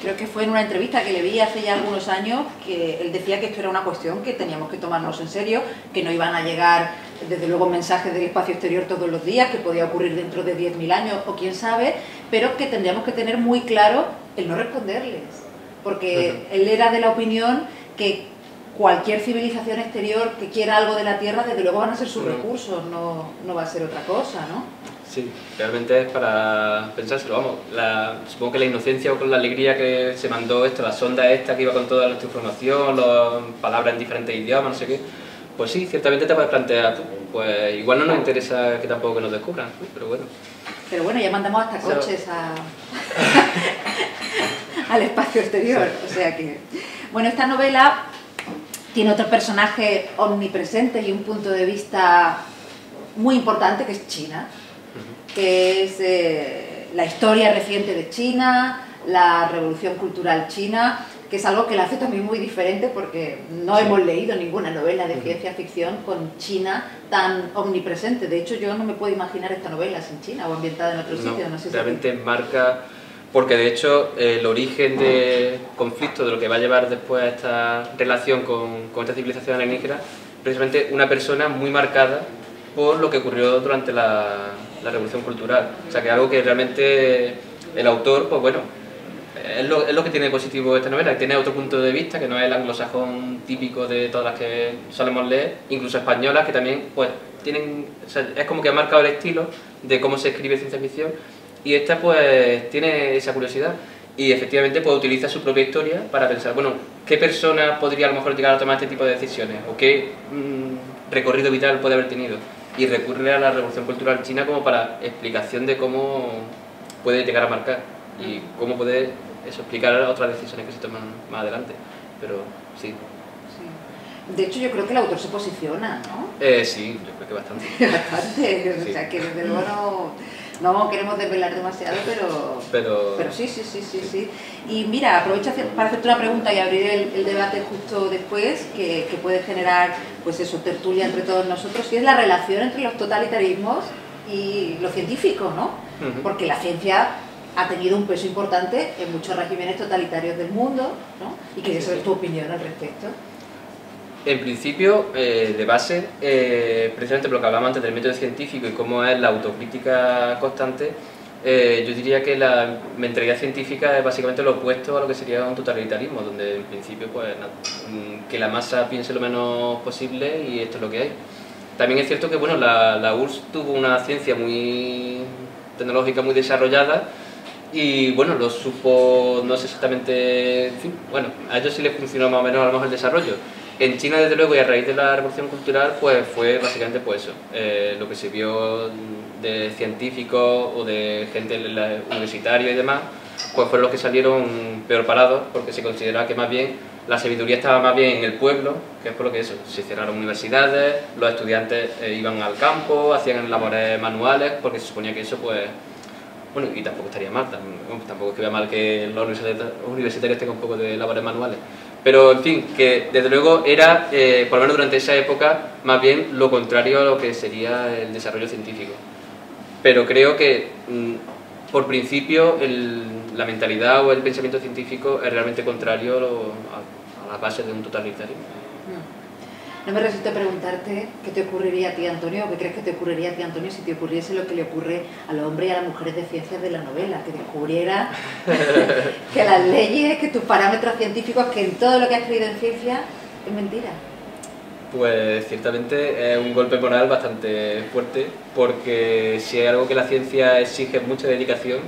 creo que fue en una entrevista que le vi hace ya algunos años, que él decía que esto era una cuestión que teníamos que tomarnos en serio, que no iban a llegar, desde luego, mensajes del espacio exterior todos los días, que podía ocurrir dentro de 10.000 años o quién sabe, pero que tendríamos que tener muy claro el no responderles, porque él era de la opinión que cualquier civilización exterior que quiera algo de la Tierra, desde luego van a ser sus recursos, no va a ser otra cosa, ¿no? Sí, realmente es para pensárselo, vamos, supongo que la inocencia o con la alegría que se mandó la sonda esta que iba con toda nuestra información, las palabras en diferentes idiomas, no sé qué, pues sí, ciertamente te puedes plantear, pues igual no nos interesa que tampoco que nos descubran, pero bueno. Pero bueno, ya mandamos hasta coches al espacio exterior, o sea que... Bueno, esta novela tiene otro personaje omnipresente y un punto de vista muy importante, que es China, que es la historia reciente de China, la revolución cultural china, que es algo que la hace también muy diferente porque no hemos leído ninguna novela de ciencia ficción con China tan omnipresente. De hecho, yo no me puedo imaginar esta novela sin China o ambientada en otro sitio. No sé si realmente marca, porque de hecho el origen de conflicto, de lo que va a llevar después a esta relación con esta civilización alienígena, precisamente una persona muy marcada por lo que ocurrió durante la revolución cultural. O sea, que algo que realmente el autor, pues bueno, es lo que tiene positivo esta novela, que tiene otro punto de vista, que no es el anglosajón típico de todas las que solemos leer, incluso españolas, que también pues tienen, o sea, es como que ha marcado el estilo de cómo se escribe ciencia ficción, y esta pues tiene esa curiosidad. Y efectivamente pues utiliza su propia historia para pensar, bueno, ¿qué persona podría a lo mejor llegar a tomar este tipo de decisiones? ¿O qué recorrido vital puede haber tenido? Y recurre a la revolución cultural china como para explicación de cómo puede llegar a marcar y cómo puede explicar otras decisiones que se toman más adelante. Pero sí. De hecho, yo creo que el autor se posiciona, ¿no? Sí, yo creo que bastante. Bastante, sí. O sea, que desde luego no queremos desvelar demasiado, pero sí. Y mira, aprovecho para hacerte una pregunta y abrir el debate justo después, que puede generar, pues eso, tertulia entre todos nosotros, y es la relación entre los totalitarismos y lo científico, ¿no? porque la ciencia ha tenido un peso importante en muchos regímenes totalitarios del mundo, ¿no? Y quería saber tu opinión al respecto. En principio, de base, precisamente lo que hablábamos antes del método científico y cómo es la autocrítica constante, yo diría que la mentalidad científica es básicamente lo opuesto a lo que sería un totalitarismo, donde en principio pues, que la masa piense lo menos posible y esto es lo que hay. También es cierto que bueno, la URSS tuvo una ciencia muy tecnológica muy desarrollada y bueno, lo supo, no sé exactamente, en fin, bueno, a ellos sí les funcionó más o menos a lo mejor el desarrollo. En China, desde luego, y a raíz de la revolución cultural, pues fue básicamente pues eso, lo que se vio de científicos o de gente universitaria y demás, pues fueron los que salieron peor parados, porque se consideraba que más bien la sabiduría estaba más bien en el pueblo, que es por lo que eso, se cerraron universidades, los estudiantes iban al campo, hacían labores manuales, porque se suponía que eso pues... Bueno, y tampoco estaría mal, tampoco es que vea mal que los universitarios tengan un poco de labores manuales. Pero, en fin, que desde luego era, por lo menos durante esa época, más bien lo contrario a lo que sería el desarrollo científico. Pero creo que, por principio, la mentalidad o el pensamiento científico es realmente contrario a las bases de un totalitarismo. No me resisto a preguntarte qué te ocurriría a ti, Antonio, o qué crees que te ocurriría a ti, Antonio, si te ocurriese lo que le ocurre a los hombres y a las mujeres de ciencias de la novela, que descubriera que las leyes, que tus parámetros científicos, que en todo lo que has creído en ciencia es mentira. Pues ciertamente es un golpe moral bastante fuerte, porque si hay algo que la ciencia exige es mucha dedicación,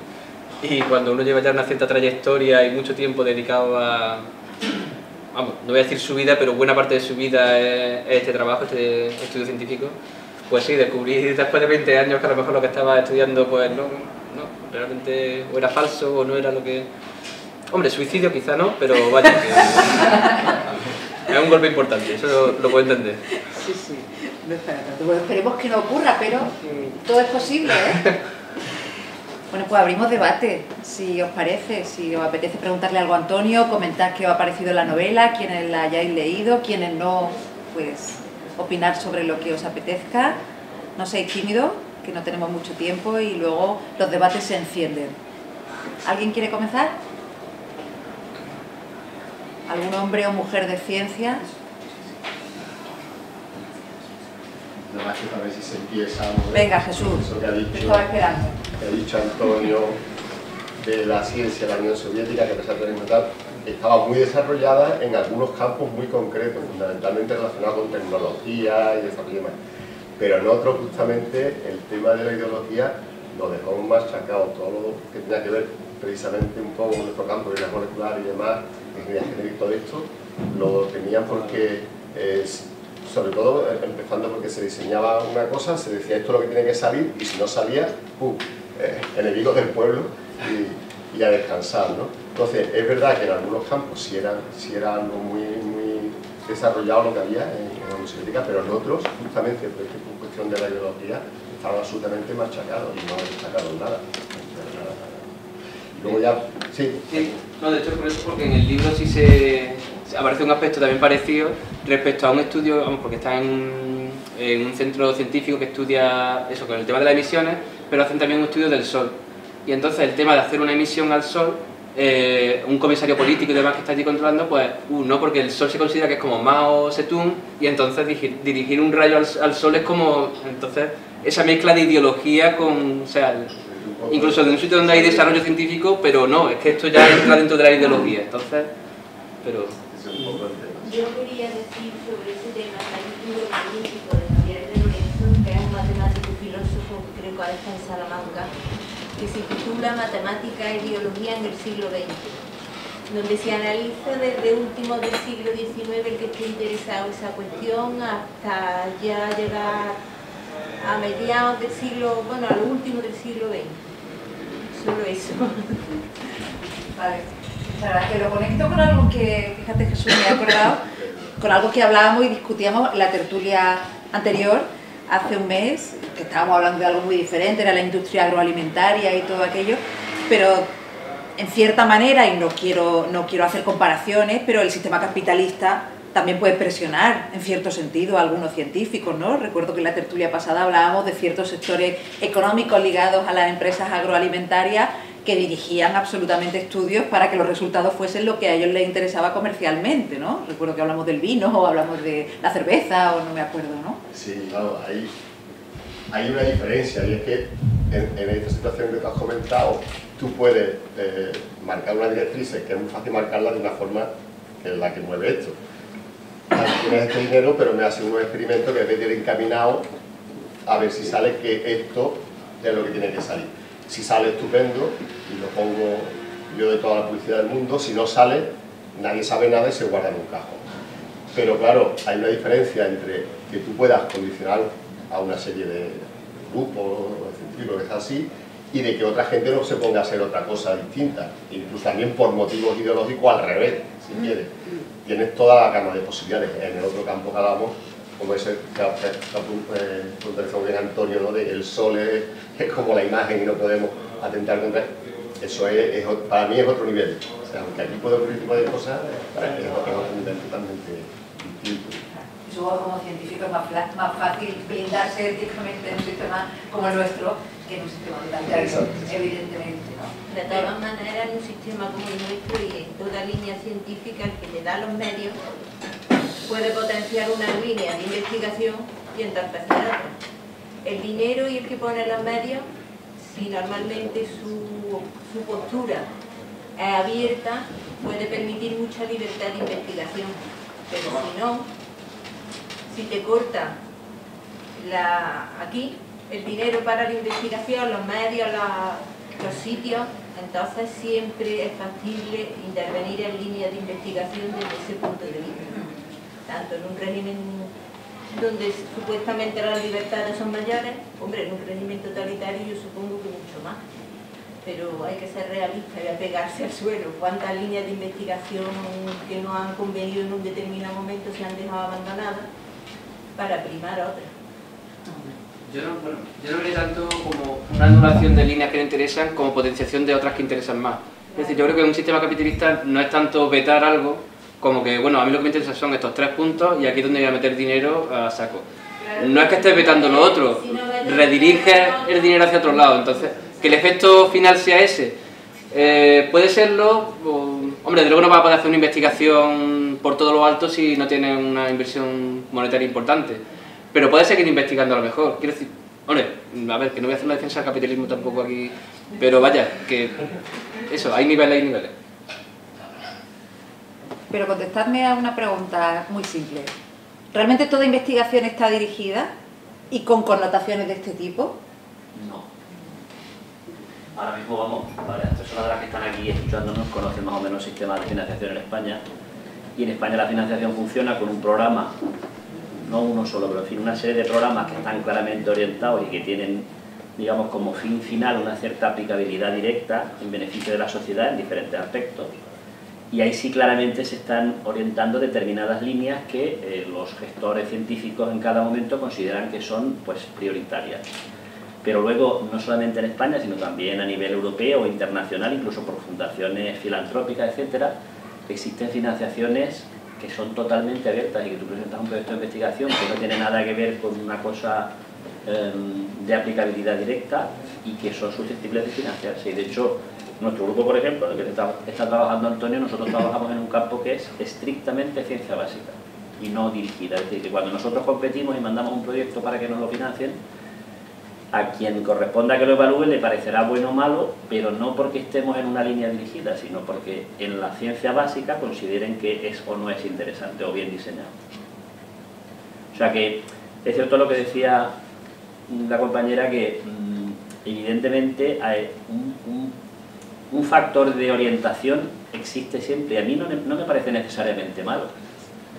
y cuando uno lleva ya una cierta trayectoria y mucho tiempo dedicado a... Vamos, no voy a decir su vida, pero buena parte de su vida es este trabajo, este estudio científico, pues sí, descubrí después de 20 años que a lo mejor lo que estaba estudiando pues no, realmente o era falso o no era lo que... Hombre, suicidio quizá no, pero vaya, que es un golpe importante, eso lo puedo entender. Sí, sí, no es para tanto. Bueno, esperemos que no ocurra, pero todo es posible, ¿eh? Bueno, pues abrimos debate, si os parece, si os apetece preguntarle algo a Antonio, comentar qué os ha parecido la novela, quienes la hayáis leído, quienes no, pues opinar sobre lo que os apetezca. No seáis tímidos, que no tenemos mucho tiempo y luego los debates se encienden. ¿Alguien quiere comenzar? ¿Algún hombre o mujer de ciencia? Nada más que para ver si se empieza a mover. Venga, Jesús, Eso que ha dicho, te estaba esperando. Que ha dicho Antonio de la ciencia de la Unión Soviética, que a pesar de tal, estaba muy desarrollada en algunos campos muy concretos, fundamentalmente relacionados con tecnología y desarrollo más. Pero en otros, justamente, el tema de la ideología lo dejó machacado. Todo lo que tenía que ver precisamente un poco con nuestro campo de la molecular y demás, ingeniería genética y todo esto, lo tenían porque... sobre todo empezando porque se diseñaba una cosa, se decía esto es lo que tiene que salir y si no salía, ¡pum! Enemigos del pueblo y a descansar, ¿no? Entonces, es verdad que en algunos campos sí era algo muy desarrollado lo que había en la Unión Soviética, pero en otros, justamente por cuestión de la ideología, estaban absolutamente machacados y no destacaron nada. Y luego ya... Sí. Sí, no, de hecho es por eso, porque en el libro sí se aparece un aspecto también parecido respecto a un estudio, vamos, porque está en un centro científico que estudia eso, con el tema de las emisiones, pero hacen también un estudio del Sol. Y entonces el tema de hacer una emisión al Sol, un comisario político y demás que está allí controlando, pues no, porque el Sol se considera que es como Mao Zedong, y entonces dirigir un rayo al Sol es como, entonces, esa mezcla de ideología con, o sea, incluso de un sitio donde hay desarrollo científico, pero no, es que esto ya entra dentro de la ideología, entonces, pero... Yo quería decir sobre ese tema, hay un libro magnífico de Javier de Lorenzo, que es un matemático y filósofo que creo que ahora está en Salamanca, que se titula Matemática e Ideología en el siglo XX, donde se analiza desde últimos del siglo XIX el que esté interesado en esa cuestión hasta ya llegar a mediados del siglo, bueno, a lo último del siglo XX. Solo eso. Vale. La verdad que lo conecto con algo que, fíjate Jesús, me he acordado, con algo que hablábamos y discutíamos en la tertulia anterior, hace un mes, que estábamos hablando de algo muy diferente, era la industria agroalimentaria y todo aquello, pero en cierta manera, y no quiero hacer comparaciones, pero el sistema capitalista también puede presionar, en cierto sentido, a algunos científicos, ¿no? Recuerdo que en la tertulia pasada hablábamos de ciertos sectores económicos ligados a las empresas agroalimentarias que dirigían absolutamente estudios para que los resultados fuesen lo que a ellos les interesaba comercialmente, ¿no? Recuerdo que hablamos del vino, o hablamos de la cerveza, o no me acuerdo, ¿no? Sí, claro, hay una diferencia, y es que en esta situación que tú has comentado, tú puedes marcar una directriz, que es muy fácil marcarla de una forma que es la que mueve esto. Tienes este dinero, pero me hace unos experimentos que deben ir encaminados a ver si sale que esto es lo que tiene que salir. Si sale, estupendo, y lo pongo yo de toda la publicidad del mundo. Si no sale, nadie sabe nada y se guarda en un cajón. Pero claro, hay una diferencia entre que tú puedas condicionar a una serie de grupos o de científicos que está así, y de que otra gente no se ponga a hacer otra cosa distinta, incluso también por motivos ideológicos al revés, si quieres. Tienes toda la gama de posibilidades. En el otro campo que hablamos, como ese que puntualizó bien Antonio, ¿no? De el sol es como la imagen y no podemos atentar contra él. Eso para mí es otro nivel. O sea, aunque aquí puedo ver un tipo de cosas, es otro nivel totalmente distinto. Supongo como científico es más fácil blindarse éticamente en un sistema como el nuestro que en un sistema totalitario, evidentemente, ¿no? De todas maneras, en un sistema como el nuestro y en toda línea científica, el que le da los medios puede potenciar una línea de investigación y entorpecer otra. El dinero y el que pone los medios, si normalmente su postura es abierta, puede permitir mucha libertad de investigación, pero si no, si te corta aquí el dinero para la investigación, los medios, los sitios, entonces siempre es factible intervenir en líneas de investigación desde ese punto de vista. Tanto en un régimen donde supuestamente las libertades son mayores, hombre, en un régimen totalitario yo supongo que mucho más. Pero hay que ser realista y apegarse al suelo. ¿Cuántas líneas de investigación que no han convenido en un determinado momento se han dejado abandonadas para primar otras? Yo no vería tanto como una anulación de líneas que no interesan como potenciación de otras que interesan más. Es decir, yo creo que en un sistema capitalista no es tanto vetar algo como que, bueno, a mí lo que me interesa son estos 3 puntos y aquí es donde voy a meter dinero a saco. No es que estés vetando lo otro, rediriges el dinero hacia otro lado. Entonces, que el efecto final sea ese, puede serlo. Hombre, de luego no vas a poder hacer una investigación por todo lo alto si no tienes una inversión monetaria importante. Pero puede seguir investigando a lo mejor. Quiero decir, hombre, a ver, que no voy a hacer una defensa del capitalismo tampoco aquí, pero vaya, que eso, hay niveles. Pero contestadme a una pregunta muy simple. ¿Realmente toda investigación está dirigida y con connotaciones de este tipo? No. Ahora mismo vamos, las personas de las que están aquí escuchándonos conocen más o menos el sistema de financiación en España, y en España la financiación funciona con un programa, no uno solo, pero en fin, una serie de programas que están claramente orientados y que tienen, digamos, como fin final una cierta aplicabilidad directa en beneficio de la sociedad en diferentes aspectos. Y ahí sí claramente se están orientando determinadas líneas que los gestores científicos en cada momento consideran que son, pues, prioritarias. Pero luego, no solamente en España, sino también a nivel europeo o internacional, incluso por fundaciones filantrópicas, etcétera, existen financiaciones que son totalmente abiertas y que tú presentas un proyecto de investigación que no tiene nada que ver con una cosa de aplicabilidad directa y que son susceptibles de financiarse. Y de hecho, nuestro grupo, por ejemplo, en el que está trabajando Antonio, nosotros trabajamos en un campo que es estrictamente ciencia básica y no dirigida. Es decir, que cuando nosotros competimos y mandamos un proyecto para que nos lo financien, a quien corresponda que lo evalúe le parecerá bueno o malo, pero no porque estemos en una línea dirigida, sino porque en la ciencia básica consideren que es o no es interesante o bien diseñado. O sea que es cierto lo que decía la compañera, que evidentemente hay un factor de orientación existe siempre. A mí no me parece necesariamente malo.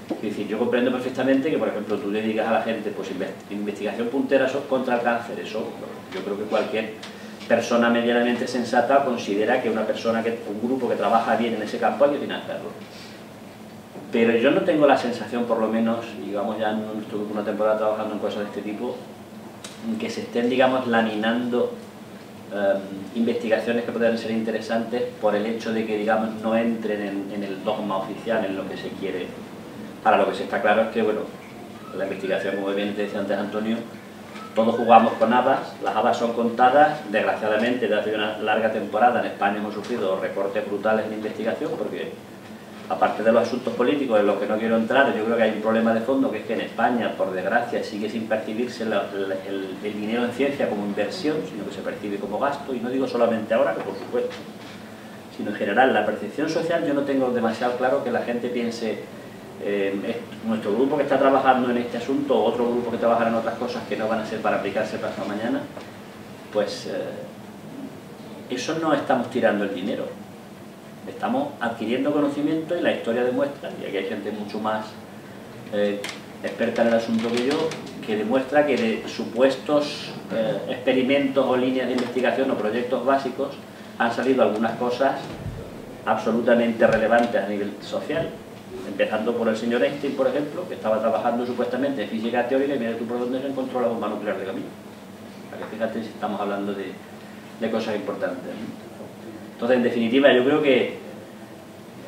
Es decir, yo comprendo perfectamente que, por ejemplo, tú le digas a la gente, pues investigación puntera contra el cáncer. Eso, yo creo que cualquier persona medianamente sensata considera que un grupo que trabaja bien en ese campo hay que financiarlo. Pero yo no tengo la sensación, por lo menos, digamos, ya no estuve una temporada trabajando en cosas de este tipo, que se estén, digamos, laminando investigaciones que puedan ser interesantes por el hecho de que, digamos, no entren en el dogma oficial, en lo que se quiere Ahora lo que sí está claro es que, bueno, la investigación, como bien te decía antes Antonio, todos jugamos con habas, las habas son contadas, desgraciadamente desde hace una larga temporada en España hemos sufrido recortes brutales en investigación porque, aparte de los asuntos políticos en los que no quiero entrar, yo creo que hay un problema de fondo, que es que en España, por desgracia, sigue sin percibirse el dinero en ciencia como inversión, sino que se percibe como gasto, y no digo solamente ahora, que por supuesto, sino en general. La percepción social, yo no tengo demasiado claro que la gente piense nuestro grupo que está trabajando en este asunto, o otro grupo que trabajará en otras cosas que no van a ser para aplicarse pasado mañana, pues eso no estamos tirando el dinero. Estamos adquiriendo conocimiento y la historia demuestra, y aquí hay gente mucho más experta en el asunto que yo, que demuestra que de supuestos experimentos o líneas de investigación o proyectos básicos han salido algunas cosas absolutamente relevantes a nivel social, empezando por el señor Einstein, por ejemplo, que estaba trabajando supuestamente en física teórica y mira tú por dónde se encontró la bomba nuclear de camino. Para que fíjate si estamos hablando de cosas importantes, ¿no? Entonces, en definitiva, yo creo que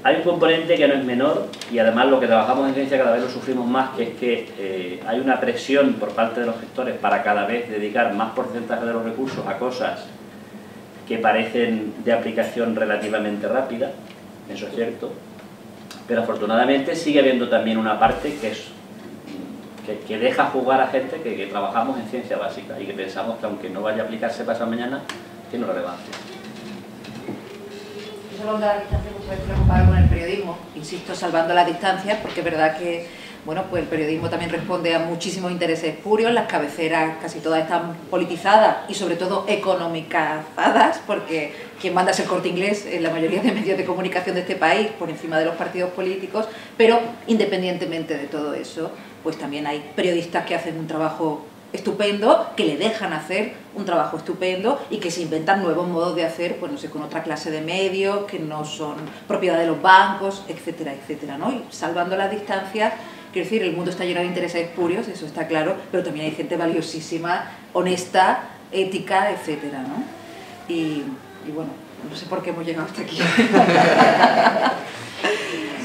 hay un componente que no es menor, y además lo que trabajamos en ciencia cada vez lo sufrimos más, que es que hay una presión por parte de los gestores para cada vez dedicar más porcentaje de los recursos a cosas que parecen de aplicación relativamente rápida, eso es cierto, pero afortunadamente sigue habiendo también una parte que deja jugar a gente que trabajamos en ciencia básica y que pensamos que aunque no vaya a aplicarse pasado mañana, tiene relevancia. Salvando la distancia, pues puedes preocupar con el periodismo, insisto, salvando la distancia, porque es verdad que bueno, pues el periodismo también responde a muchísimos intereses espurios, las cabeceras casi todas están politizadas y sobre todo economicazadas, porque quien manda es el Corte Inglés en la mayoría de medios de comunicación de este país, por encima de los partidos políticos, pero independientemente de todo eso, pues también hay periodistas que hacen un trabajo estupendo, que le dejan hacer un trabajo estupendo y que se inventan nuevos modos de hacer, pues no sé, con otra clase de medios que no son propiedad de los bancos, etcétera, etcétera, ¿no? Y salvando las distancias, quiero decir, el mundo está lleno de intereses espurios, eso está claro, pero también hay gente valiosísima, honesta, ética, etcétera, ¿no? Y bueno, no sé por qué hemos llegado hasta aquí.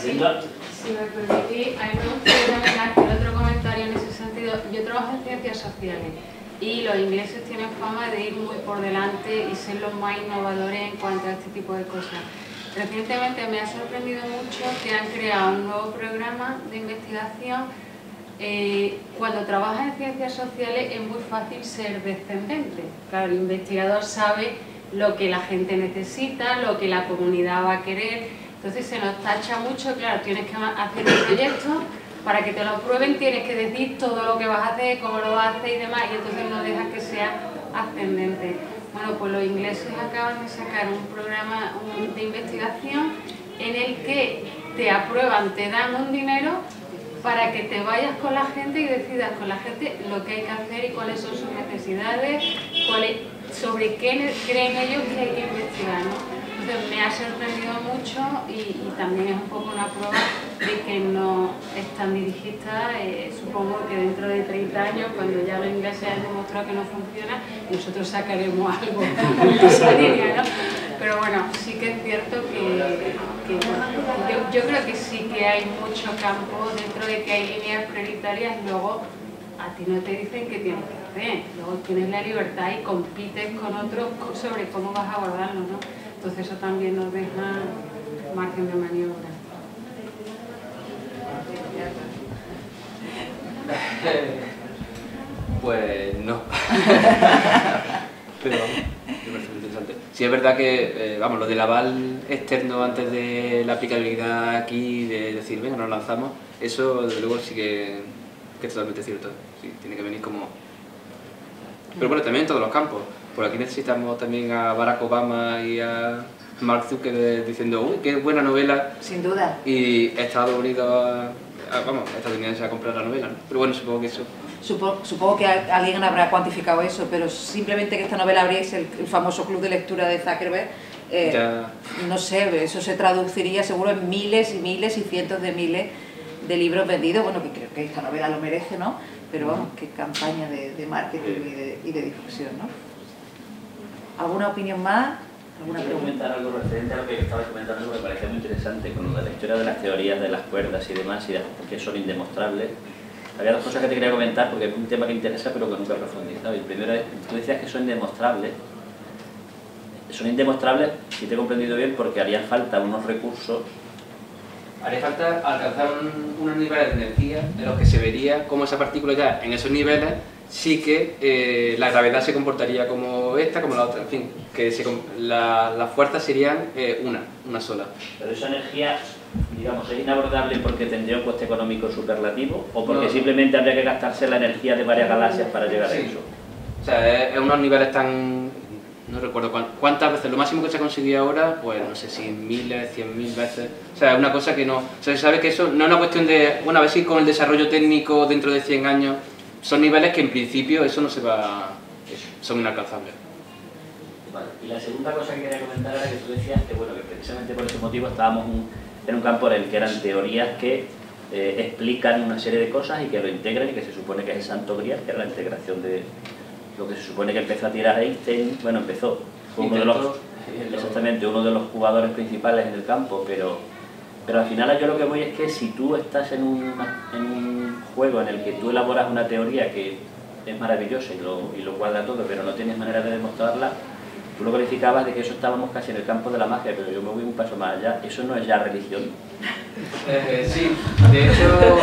Si me permitís, a mí me gustaría hacer otro comentario en ese sentido. Yo trabajo en ciencias sociales y los ingleses tienen fama de ir muy por delante y ser los más innovadores en cuanto a este tipo de cosas. Recientemente me ha sorprendido mucho que han creado un nuevo programa de investigación. Cuando trabajas en ciencias sociales es muy fácil ser descendente. Claro, el investigador sabe lo que la gente necesita, lo que la comunidad va a querer. Entonces se nos tacha mucho, claro, tienes que hacer un proyecto, para que te lo aprueben tienes que decir todo lo que vas a hacer, cómo lo vas a hacer y demás, y entonces no dejas que sea ascendente. Bueno, pues los ingleses acaban de sacar un programa de investigación en el que te aprueban, te dan un dinero para que te vayas con la gente y decidas con la gente lo que hay que hacer y cuáles son sus necesidades, sobre qué creen ellos que hay que investigar, ¿no? Entonces me ha sorprendido mucho y también es un poco una prueba de que no es tan dirigista. Supongo que dentro de 30 años, cuando ya los ingleses han demostrado que no funciona, nosotros sacaremos algo en esa línea, ¿no? Pero bueno, sí que es cierto que yo creo que sí que hay mucho campo dentro de que hay líneas prioritarias. Luego a ti no te dicen qué tienes que hacer, luego tienes la libertad y compites con otros sobre cómo vas a abordarlo, ¿no? Entonces eso también nos deja margen de maniobra. Pues no. Pero vamos, me parece muy interesante. Sí, es verdad que, vamos, lo del aval externo antes de la aplicabilidad aquí, de decir, venga, nos lanzamos, eso desde luego sí que es totalmente cierto. Sí, tiene que venir como... Pero bueno, también en todos los campos. Por aquí necesitamos también a Barack Obama y a Mark Zuckerberg diciendo, uy, qué buena novela. Sin duda. Y Estados Unidos, vamos, Estados Unidos se va a comprar la novela, ¿no? Pero bueno, supongo que eso... Supongo que alguien habrá cuantificado eso, pero simplemente que esta novela abriese el famoso club de lectura de Zuckerberg, no sé, eso se traduciría seguro en miles y miles y cientos de miles de libros vendidos. Bueno, que creo que esta novela lo merece, ¿no? Pero vamos, qué campaña de marketing y de difusión, ¿no? ¿Alguna opinión más? ¿Alguna Quiero pregunta? comentar algo referente a lo que estabas comentando, que me parecía muy interesante, con lo de la historia de las teorías de las cuerdas y demás, y que son indemostrables. Había dos cosas que te quería comentar, porque es un tema que interesa, pero que nunca he profundizado. Y el primero es, tú decías que son indemostrables. Son indemostrables, si te he comprendido bien, porque harían falta unos recursos. Haría falta alcanzar unos niveles de energía en los que se vería cómo esa partícula ya en esos niveles sí que la gravedad se comportaría como esta, como la otra, en fin, que las fuerzas serían una sola. Pero esa energía, digamos, es inabordable porque tendría un coste económico superlativo, o porque simplemente habría que gastarse la energía de varias galaxias para llegar a eso. O sea, es unos niveles tan... no recuerdo cuántas veces, lo máximo que se ha conseguido ahora, pues no sé si miles, 100.000 veces. O sea, es una cosa que no... O sea, se sabe que eso no es una cuestión de... Bueno, a ver si con el desarrollo técnico dentro de 100 años son niveles que en principio eso no se va... son inalcanzables. Vale. Y la segunda cosa que quería comentar era que tú decías que, bueno, que precisamente por ese motivo estábamos en un campo en el que eran teorías que explican una serie de cosas y que lo integran, y que se supone que es el santo grial, que era la integración de lo que se supone que empezó a tirar Einstein. Bueno, fue uno de los, exactamente, uno de los jugadores principales en el campo, pero al final yo lo que voy es que si tú estás en un juego en el que tú elaboras una teoría que es maravillosa y lo cuadra todo, pero no tienes manera de demostrarla, tú lo calificabas de que eso estábamos casi en el campo de la magia, pero yo me voy un paso más allá. Eso no es ya religión. Sí, de hecho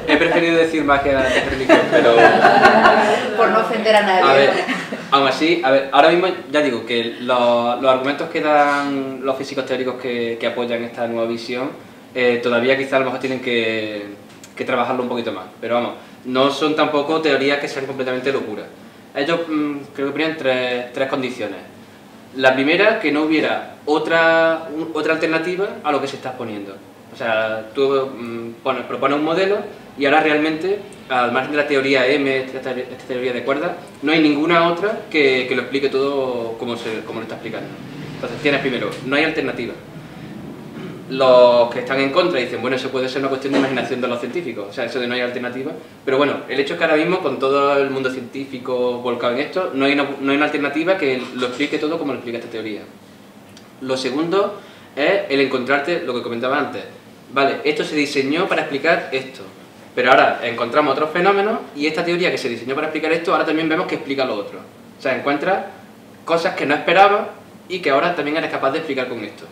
he preferido decir magia que religión, pero... Por no ofender a nadie. A ver, aún así, ahora mismo ya digo que los argumentos que dan los físicos teóricos que apoyan esta nueva visión todavía quizá a lo mejor tienen que trabajarlo un poquito más, pero vamos, no son tampoco teorías que sean completamente locuras. Ellos creo que ponían tres condiciones. La primera, que no hubiera otra alternativa a lo que se está exponiendo. O sea, tú propones un modelo y ahora realmente, al margen de la teoría M, esta teoría de cuerdas, no hay ninguna otra que lo explique todo como lo está explicando. Entonces tienes primero, no hay alternativa. Los que están en contra dicen, bueno, eso puede ser una cuestión de imaginación de los científicos, o sea, eso de no hay alternativa. Pero bueno, el hecho es que ahora mismo, con todo el mundo científico volcado en esto, no hay una alternativa que lo explique todo como lo explica esta teoría. Lo segundo es el encontrarte, lo que comentaba antes. Vale, esto se diseñó para explicar esto, pero ahora encontramos otros fenómenos y esta teoría que se diseñó para explicar esto, ahora también vemos que explica lo otro. O sea, encuentras cosas que no esperabas y que ahora también eres capaz de explicar con esto.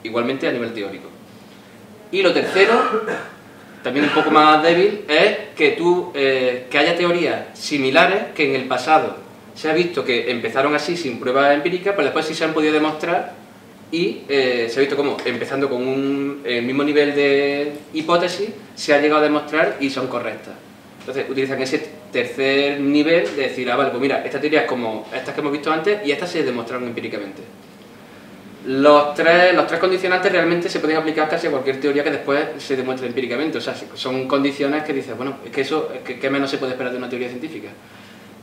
Igualmente a nivel teórico. Y lo tercero, también un poco más débil, es que haya teorías similares que en el pasado se ha visto que empezaron así sin pruebas empíricas, pero después sí se han podido demostrar y se ha visto como empezando con el mismo nivel de hipótesis se ha llegado a demostrar y son correctas. Entonces utilizan ese tercer nivel de decir, vale, pues mira, esta teoría es como estas que hemos visto antes y estas se demostraron empíricamente. Los tres condicionantes realmente se pueden aplicar casi a cualquier teoría que después se demuestre empíricamente. O sea, son condiciones que dices, bueno, es que eso, ¿qué menos se puede esperar de una teoría científica?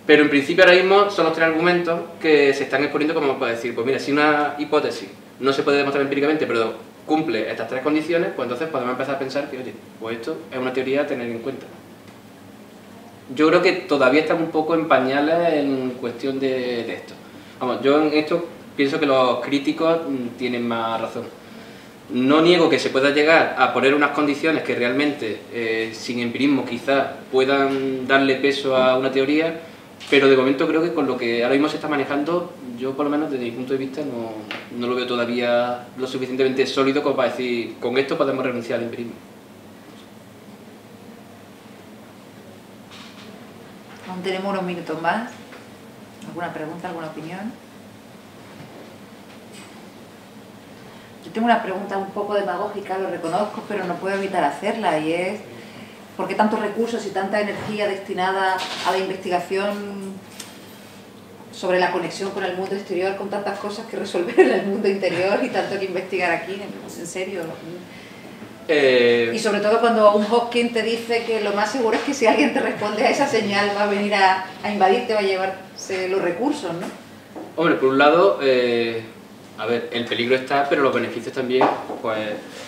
Pero en principio ahora mismo son los tres argumentos que se están exponiendo como para decir, pues mira, si una hipótesis no se puede demostrar empíricamente, pero cumple estas tres condiciones, pues entonces podemos empezar a pensar que, oye, pues esto es una teoría a tener en cuenta. Yo creo que todavía estamos un poco en pañales en cuestión de esto. Vamos, yo en esto pienso que los críticos tienen más razón. No niego que se pueda llegar a poner unas condiciones que realmente, sin empirismo quizás, puedan darle peso a una teoría, pero de momento creo que con lo que ahora mismo se está manejando, yo por lo menos desde mi punto de vista no lo veo todavía lo suficientemente sólido como para decir, con esto podemos renunciar al empirismo. Aún tenemos unos minutos más. ¿Alguna pregunta, alguna opinión? Yo tengo una pregunta un poco demagógica, lo reconozco, pero no puedo evitar hacerla, y es ¿por qué tantos recursos y tanta energía destinada a la investigación sobre la conexión con el mundo exterior, con tantas cosas que resolver en el mundo interior y tanto que investigar aquí? ¿En serio? Y sobre todo cuando un Hawking te dice que lo más seguro es que si alguien te responde a esa señal va a venir a invadirte, va a llevarse los recursos, ¿no? Hombre, por un lado, a ver, el peligro está, pero los beneficios también, pues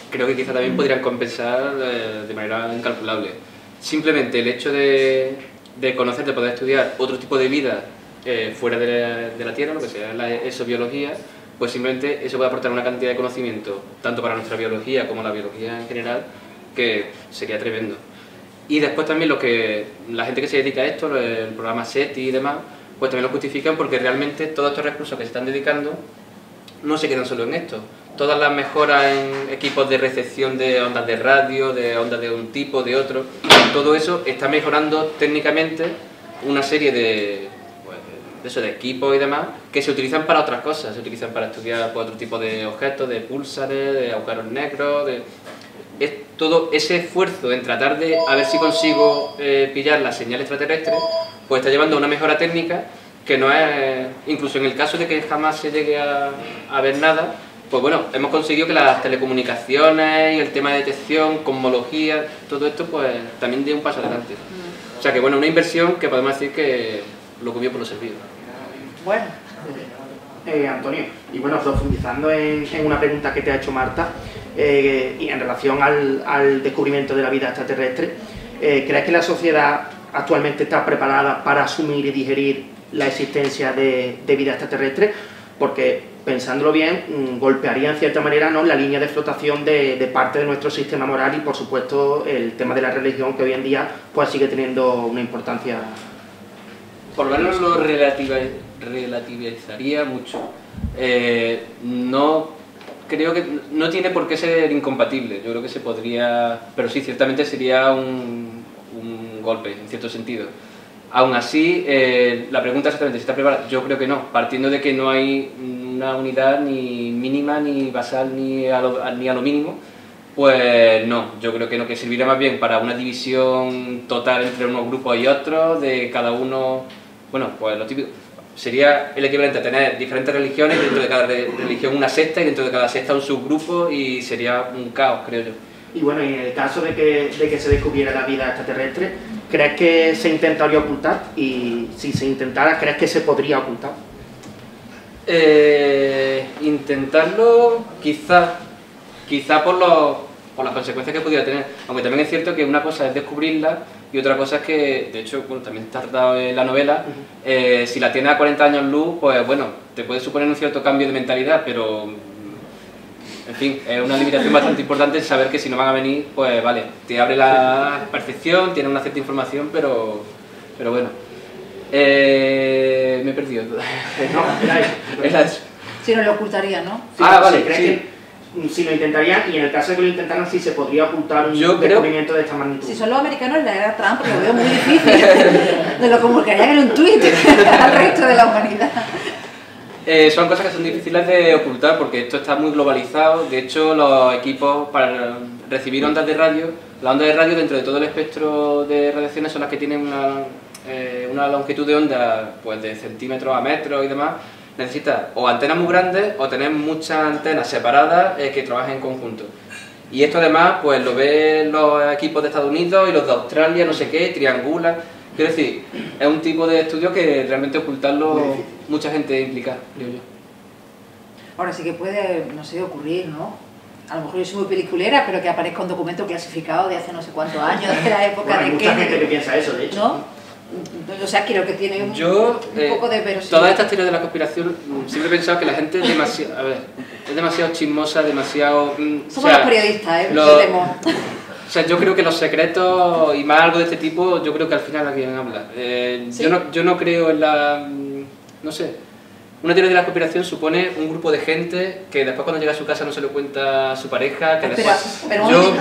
creo que quizá también podrían compensar de manera incalculable. Simplemente el hecho de conocer, de poder estudiar otro tipo de vida fuera de la Tierra, lo que sea la exobiología, pues simplemente eso puede aportar una cantidad de conocimiento, tanto para nuestra biología como la biología en general, que sería tremendo. Y después también la gente que se dedica a esto, el programa SETI y demás, pues también lo justifican porque realmente todos estos recursos que se están dedicando no se quedan solo en esto. Todas las mejoras en equipos de recepción de ondas de radio, de ondas de un tipo, de otro, todo eso está mejorando técnicamente una serie de equipos y demás que se utilizan para otras cosas, se utilizan para estudiar otro tipo de objetos, de púlsares, de agujeros negros, es todo ese esfuerzo en tratar de a ver si consigo pillar la señal extraterrestre, pues está llevando a una mejora técnica que no es, incluso en el caso de que jamás se llegue a ver nada, pues bueno, hemos conseguido que las telecomunicaciones y el tema de detección, cosmología, todo esto pues también dé un paso adelante. O sea que bueno, una inversión que podemos decir que lo comió por lo servido. Bueno. Antonio, y bueno, profundizando en una pregunta que te ha hecho Marta, y en relación al descubrimiento de la vida extraterrestre, ¿crees que la sociedad actualmente está preparada para asumir y digerir la existencia de vida extraterrestre? Porque, pensándolo bien, golpearía en cierta manera, ¿no?, la línea de flotación de parte de nuestro sistema moral y, por supuesto, el tema de la religión, que hoy en día pues sigue teniendo una importancia. Por lo menos lo relativizaría mucho. No creo que no tiene por qué ser incompatible. Yo creo que se podría, pero sí, ciertamente sería un golpe en cierto sentido. Aún así, la pregunta exactamente si está preparada, yo creo que no, partiendo de que no hay una unidad ni mínima ni basal ni a lo mínimo. Pues no, yo creo que no, que serviría más bien para una división total entre unos grupos y otros, de cada uno, bueno, pues lo típico, sería el equivalente a tener diferentes religiones, dentro de cada religión una secta y dentro de cada secta un subgrupo y sería un caos, creo yo. Y bueno, y en el caso de que se descubriera la vida extraterrestre, ¿crees que se intentaría ocultar? Y si se intentara, ¿crees que se podría ocultar? Intentarlo quizá por las consecuencias que pudiera tener, aunque también es cierto que una cosa es descubrirla y otra cosa es que, de hecho, bueno, también está tratado en la novela, si la tienes a 40 años luz, pues bueno, te puede suponer un cierto cambio de mentalidad, pero en fin, es una limitación bastante importante saber que si no van a venir, pues vale, te abre la percepción, tiene una cierta información, pero bueno. Me he perdido. No, era eso. Si no lo ocultaría, ¿no? Sí, vale, ¿crees que si lo intentarían, y en el caso de que lo intentaran, si se podría ocultar un descubrimiento de esta magnitud? Si son los americanos, la era Trump, lo veo muy difícil. De lo comunicarían en un tuit al resto de la humanidad. Son cosas que son difíciles de ocultar porque esto está muy globalizado. De hecho, los equipos para recibir ondas de radio, las ondas de radio dentro de todo el espectro de radiaciones son las que tienen una longitud de onda pues de centímetros a metros y demás. Necesitas o antenas muy grandes o tener muchas antenas separadas que trabajen en conjunto. Y esto además pues lo ven los equipos de Estados Unidos y los de Australia, no sé qué, triangulan. Quiero decir, es un tipo de estudio que realmente ocultarlo mucha gente implica, creo yo. Ahora sí que puede, no sé, ocurrir, ¿no? A lo mejor yo soy muy peliculera, pero que aparezca un documento clasificado de hace no sé cuántos años, de la época bueno, hay de mucha Kennedy. gente que piensa eso, de hecho. ¿No? O sea, creo que tiene un poco de verosimilitud. Todas estas teorías de la conspiración, siempre he pensado que la gente es demasiado chismosa, demasiado... Somos los periodistas, ¿eh? O sea, yo creo que los secretos y más algo de este tipo, yo creo que al final alguien habla. ¿Sí? Yo no creo en la... no sé. Una teoría de la conspiración supone un grupo de gente que después cuando llega a su casa no se lo cuenta a su pareja, que después... Pero yo...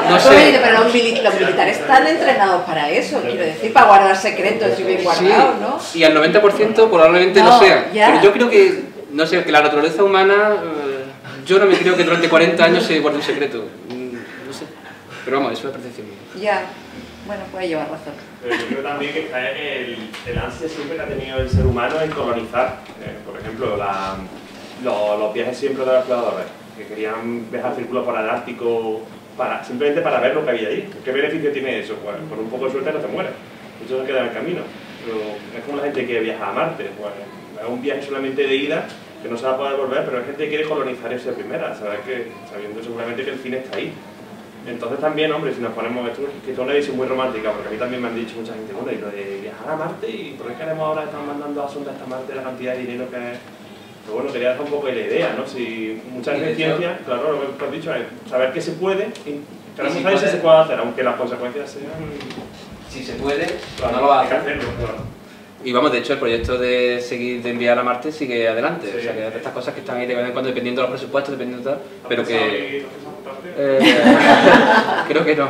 no sé. Pero los militares están entrenados para eso, quiero decir, para guardar secretos y bien guardados, ¿no? Y al 90% probablemente no sea. Ya. Pero yo creo que, no sé, que la naturaleza humana, yo no me creo que durante 40 años se guarde un secreto. No sé. Pero vamos, eso es la percepción mía. Ya. Bueno, puede llevar razón. Pero yo creo también que está el ansia siempre que ha tenido el ser humano en colonizar. Por ejemplo, los viajes siempre de los exploradores, que querían viajar círculos por el Ártico simplemente para ver lo que había ahí. ¿Qué beneficio tiene eso? Pues, con un poco de suerte no te mueres. Muchos se quedan en el camino. Pero es como la gente que viaja a Marte. Pues, es un viaje solamente de ida, que no se va a poder volver, pero hay gente que quiere colonizar eso de primera, sabiendo seguramente que el fin está ahí. Entonces también, hombre, si nos ponemos esto, que es una visión muy romántica, porque a mí también me han dicho mucha gente, bueno, y lo de viajar a Marte, ¿y por qué queremos ahora estar mandando a sonda hasta Marte la cantidad de dinero que es? Pero bueno, quería dejar un poco de la idea, ¿no? Si muchas veces ciencia, claro, lo que has dicho es saber qué se puede y queremos saber si se puede hacer, aunque las consecuencias sean... Si se puede, claro, no lo va a hay que hacer. hacerlo, claro. Y vamos, de hecho, el proyecto de seguir de enviar a Marte sigue adelante. Sí. O sea, que de estas cosas que están ahí de vez en cuando, dependiendo de los presupuestos, dependiendo de tal, pero ¿Has pensado que... y lo has pensado? creo que no.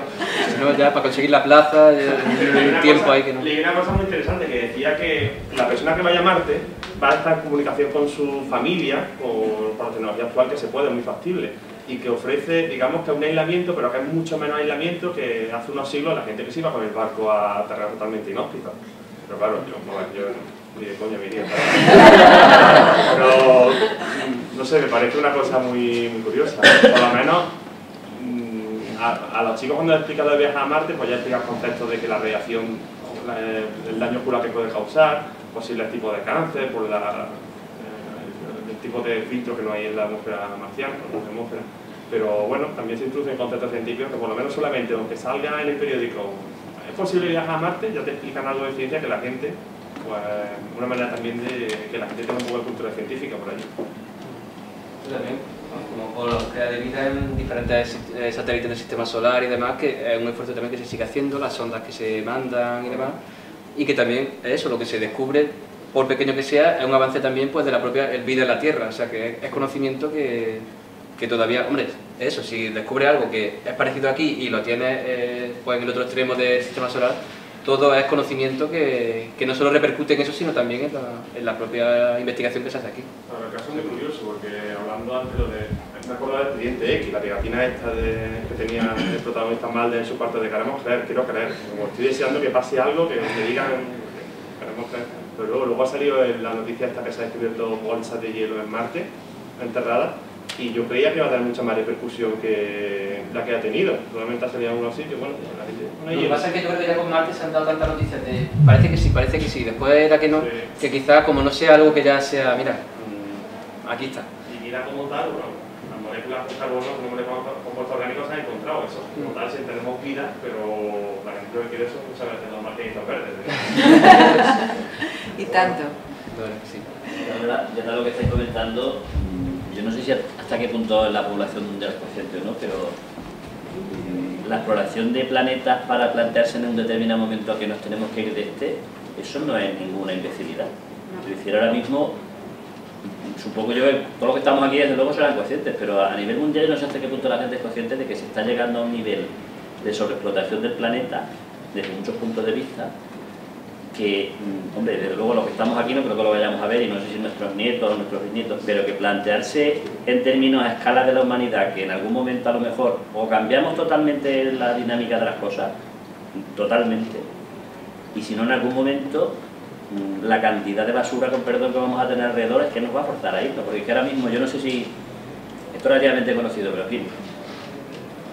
Si no, ya para conseguir la plaza, el tiempo ahí que no. Leí una cosa muy interesante que decía que la persona que vaya a Marte va a estar en comunicación con su familia, con la tecnología actual que se puede, muy factible, y que ofrece, digamos, que un aislamiento, pero que es mucho menos aislamiento que hace unos siglos la gente que se iba con el barco a terrenos totalmente inhóspitos. Pero claro, yo ni de coña me iría. Pero, no sé, me parece una cosa muy, muy curiosa. Por lo menos, a los chicos cuando les explicado de viajar a Marte, pues ya explican conceptos de que la radiación, el daño ocular que puede causar, posibles tipos de cáncer, por el tipo de filtro que no hay en la atmósfera marciana, en la atmósfera. Pero bueno, también se introducen conceptos científicos que por lo menos solamente, aunque salga en el periódico, es posible viajar a Marte, ya te explican algo de ciencia que la gente, pues una manera también de que la gente tenga un poco de cultura científica por allí. También, como por los crear de vida en diferentes satélites del sistema solar y demás, que es un esfuerzo también que se sigue haciendo, las sondas que se mandan y demás, y que también eso, lo que se descubre, por pequeño que sea, es un avance también pues de la propia vida en la Tierra, o sea que es conocimiento que todavía, hombre, eso, si descubre algo que es parecido aquí y lo tiene pues en el otro extremo del sistema solar, todo es conocimiento que no solo repercute en eso, sino también en la propia investigación que se hace aquí. Bueno, el caso es muy curioso, porque hablando antes me acuerdo del Expediente X, la pegatina esta que tenía el protagonista Mulder en su parte de queremos creer, quiero creer, como estoy deseando que pase algo, que me digan queremos creer. Pero luego ha salido la noticia esta que se ha descubierto bolsas de hielo en Marte, enterradas, y yo creía que iba a tener mucha más repercusión que la que ha tenido. Solamente ha salido en algunos sitios, bueno, la gente... Lo que pasa es que yo creo que ya con Marte se han dado tantas noticias de... Parece que sí, después era que no, Sí. que quizás como no sea algo que ya sea, mira, aquí está. Y mira como tal, bueno, las moléculas de carbono, como moléculas compuestos orgánicos se han encontrado eso. Como tal, si tenemos vida, pero la gente que quiere eso muchas veces los marquesitos verdes. Y tanto. Sí. Ya de lo que estáis comentando, yo no sé si hasta qué punto la población mundial es consciente o no, pero la exploración de planetas para plantearse en un determinado momento a que nos tenemos que ir de eso no es ninguna imbecilidad. Es decir, ahora mismo, supongo yo que todos los que estamos aquí desde luego serán conscientes, pero a nivel mundial no sé hasta qué punto la gente es consciente de que se está llegando a un nivel de sobreexplotación del planeta desde muchos puntos de vista que, hombre, desde luego los que estamos aquí no creo que lo vayamos a ver, y no sé si nuestros nietos o nuestros bisnietos, pero que plantearse en términos a escala de la humanidad que en algún momento a lo mejor o cambiamos totalmente la dinámica de las cosas, totalmente, y si no en algún momento la cantidad de basura, con perdón, que vamos a tener alrededor es que nos va a forzar a irnos, porque es que ahora mismo yo no sé si esto es relativamente conocido, pero en fin,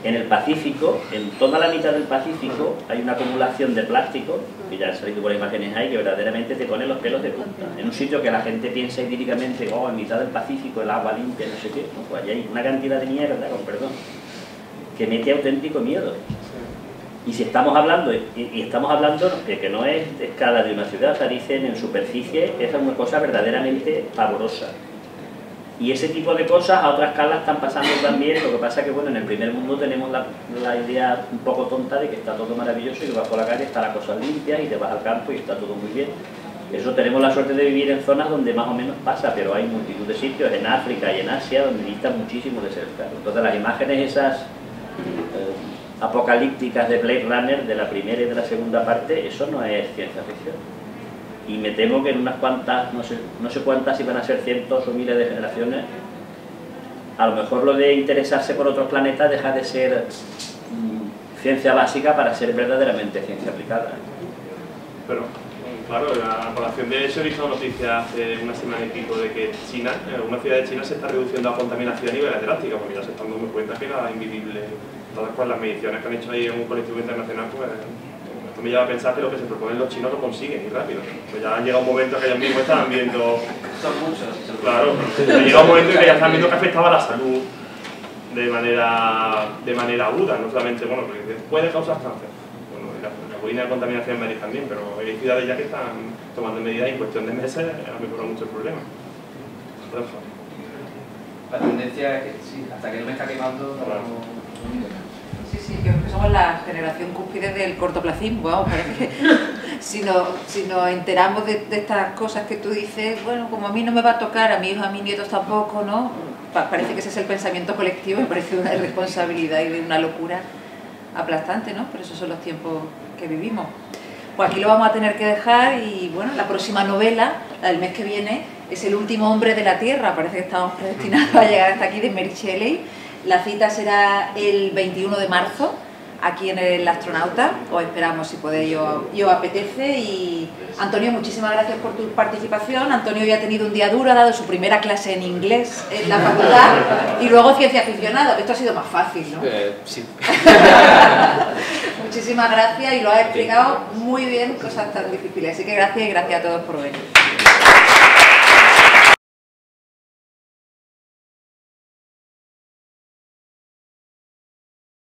en el Pacífico, en toda la mitad del Pacífico hay una acumulación de plástico, que ya han salido por imágenes ahí, que verdaderamente te pone los pelos de punta. En un sitio que la gente piensa idílicamente, oh, en mitad del Pacífico el agua limpia, no sé qué, no, pues allí hay una cantidad de mierda, con perdón, que mete auténtico miedo. Y si estamos hablando, y estamos hablando que no es de escala de una ciudad, o sea, dicen en superficie, esa es una cosa verdaderamente pavorosa. Y ese tipo de cosas a otra escala están pasando también, lo que pasa es que bueno, en el primer mundo tenemos la idea un poco tonta de que está todo maravilloso y que vas por la calle, está la cosa limpia y te vas al campo y está todo muy bien. Eso tenemos la suerte de vivir en zonas donde más o menos pasa, pero hay multitud de sitios en África y en Asia donde distan muchísimo de ser claro. Entonces las imágenes esas apocalípticas de Blade Runner, de la primera y de la segunda parte, eso no es ciencia ficción. Y me temo que en unas cuantas, no sé cuántas, iban a ser cientos o miles de generaciones, a lo mejor lo de interesarse por otros planetas deja de ser ciencia básica para ser verdaderamente ciencia aplicada. Pero, claro, a colación de eso he visto noticias hace una semana y pico de que China, en algunas ciudades de China se está reduciendo la contaminación a niveles drásticos, porque ya se están dando cuenta que era invisible. Entonces, pues las mediciones que han hecho ahí en un colectivo internacional, pues esto me lleva a pensar que lo que se proponen los chinos lo consiguen y rápido. Pues ya han llegado un momento que ellos mismos estaban viendo... Son muchos. Claro, ha llegado un momento en que ya están viendo que afectaba la salud de manera aguda, no solamente, bueno, porque puede causar cáncer. Bueno, la ruina de contaminación en Madrid también, pero hay ciudades ya que están tomando medidas y en cuestión de meses ha mejorado mucho el problema. La tendencia es que sí, hasta que no me está quemando, Sí, sí, yo creo que somos la generación cúspide del cortoplacismo, vamos, parece que si nos enteramos de estas cosas que tú dices, bueno, como a mí no me va a tocar, a mi hijo, a mis nietos tampoco, ¿no? Parece que ese es el pensamiento colectivo, me parece una irresponsabilidad y de una locura aplastante, ¿no? Pero esos son los tiempos que vivimos. Pues aquí lo vamos a tener que dejar y, bueno, la próxima novela, la del mes que viene, es El último hombre de la Tierra, parece que estamos predestinados a llegar hasta aquí, de Mary Shelley. La cita será el 21 de marzo, aquí en el Astronauta. Os esperamos si podéis, os apetece. Y Antonio, muchísimas gracias por tu participación. Antonio ya ha tenido un día duro, ha dado su primera clase en inglés en la facultad y luego ciencia aficionada. Esto ha sido más fácil, ¿no? Sí. Muchísimas gracias y lo has explicado muy bien, cosas tan difíciles. Así que gracias y gracias a todos por venir.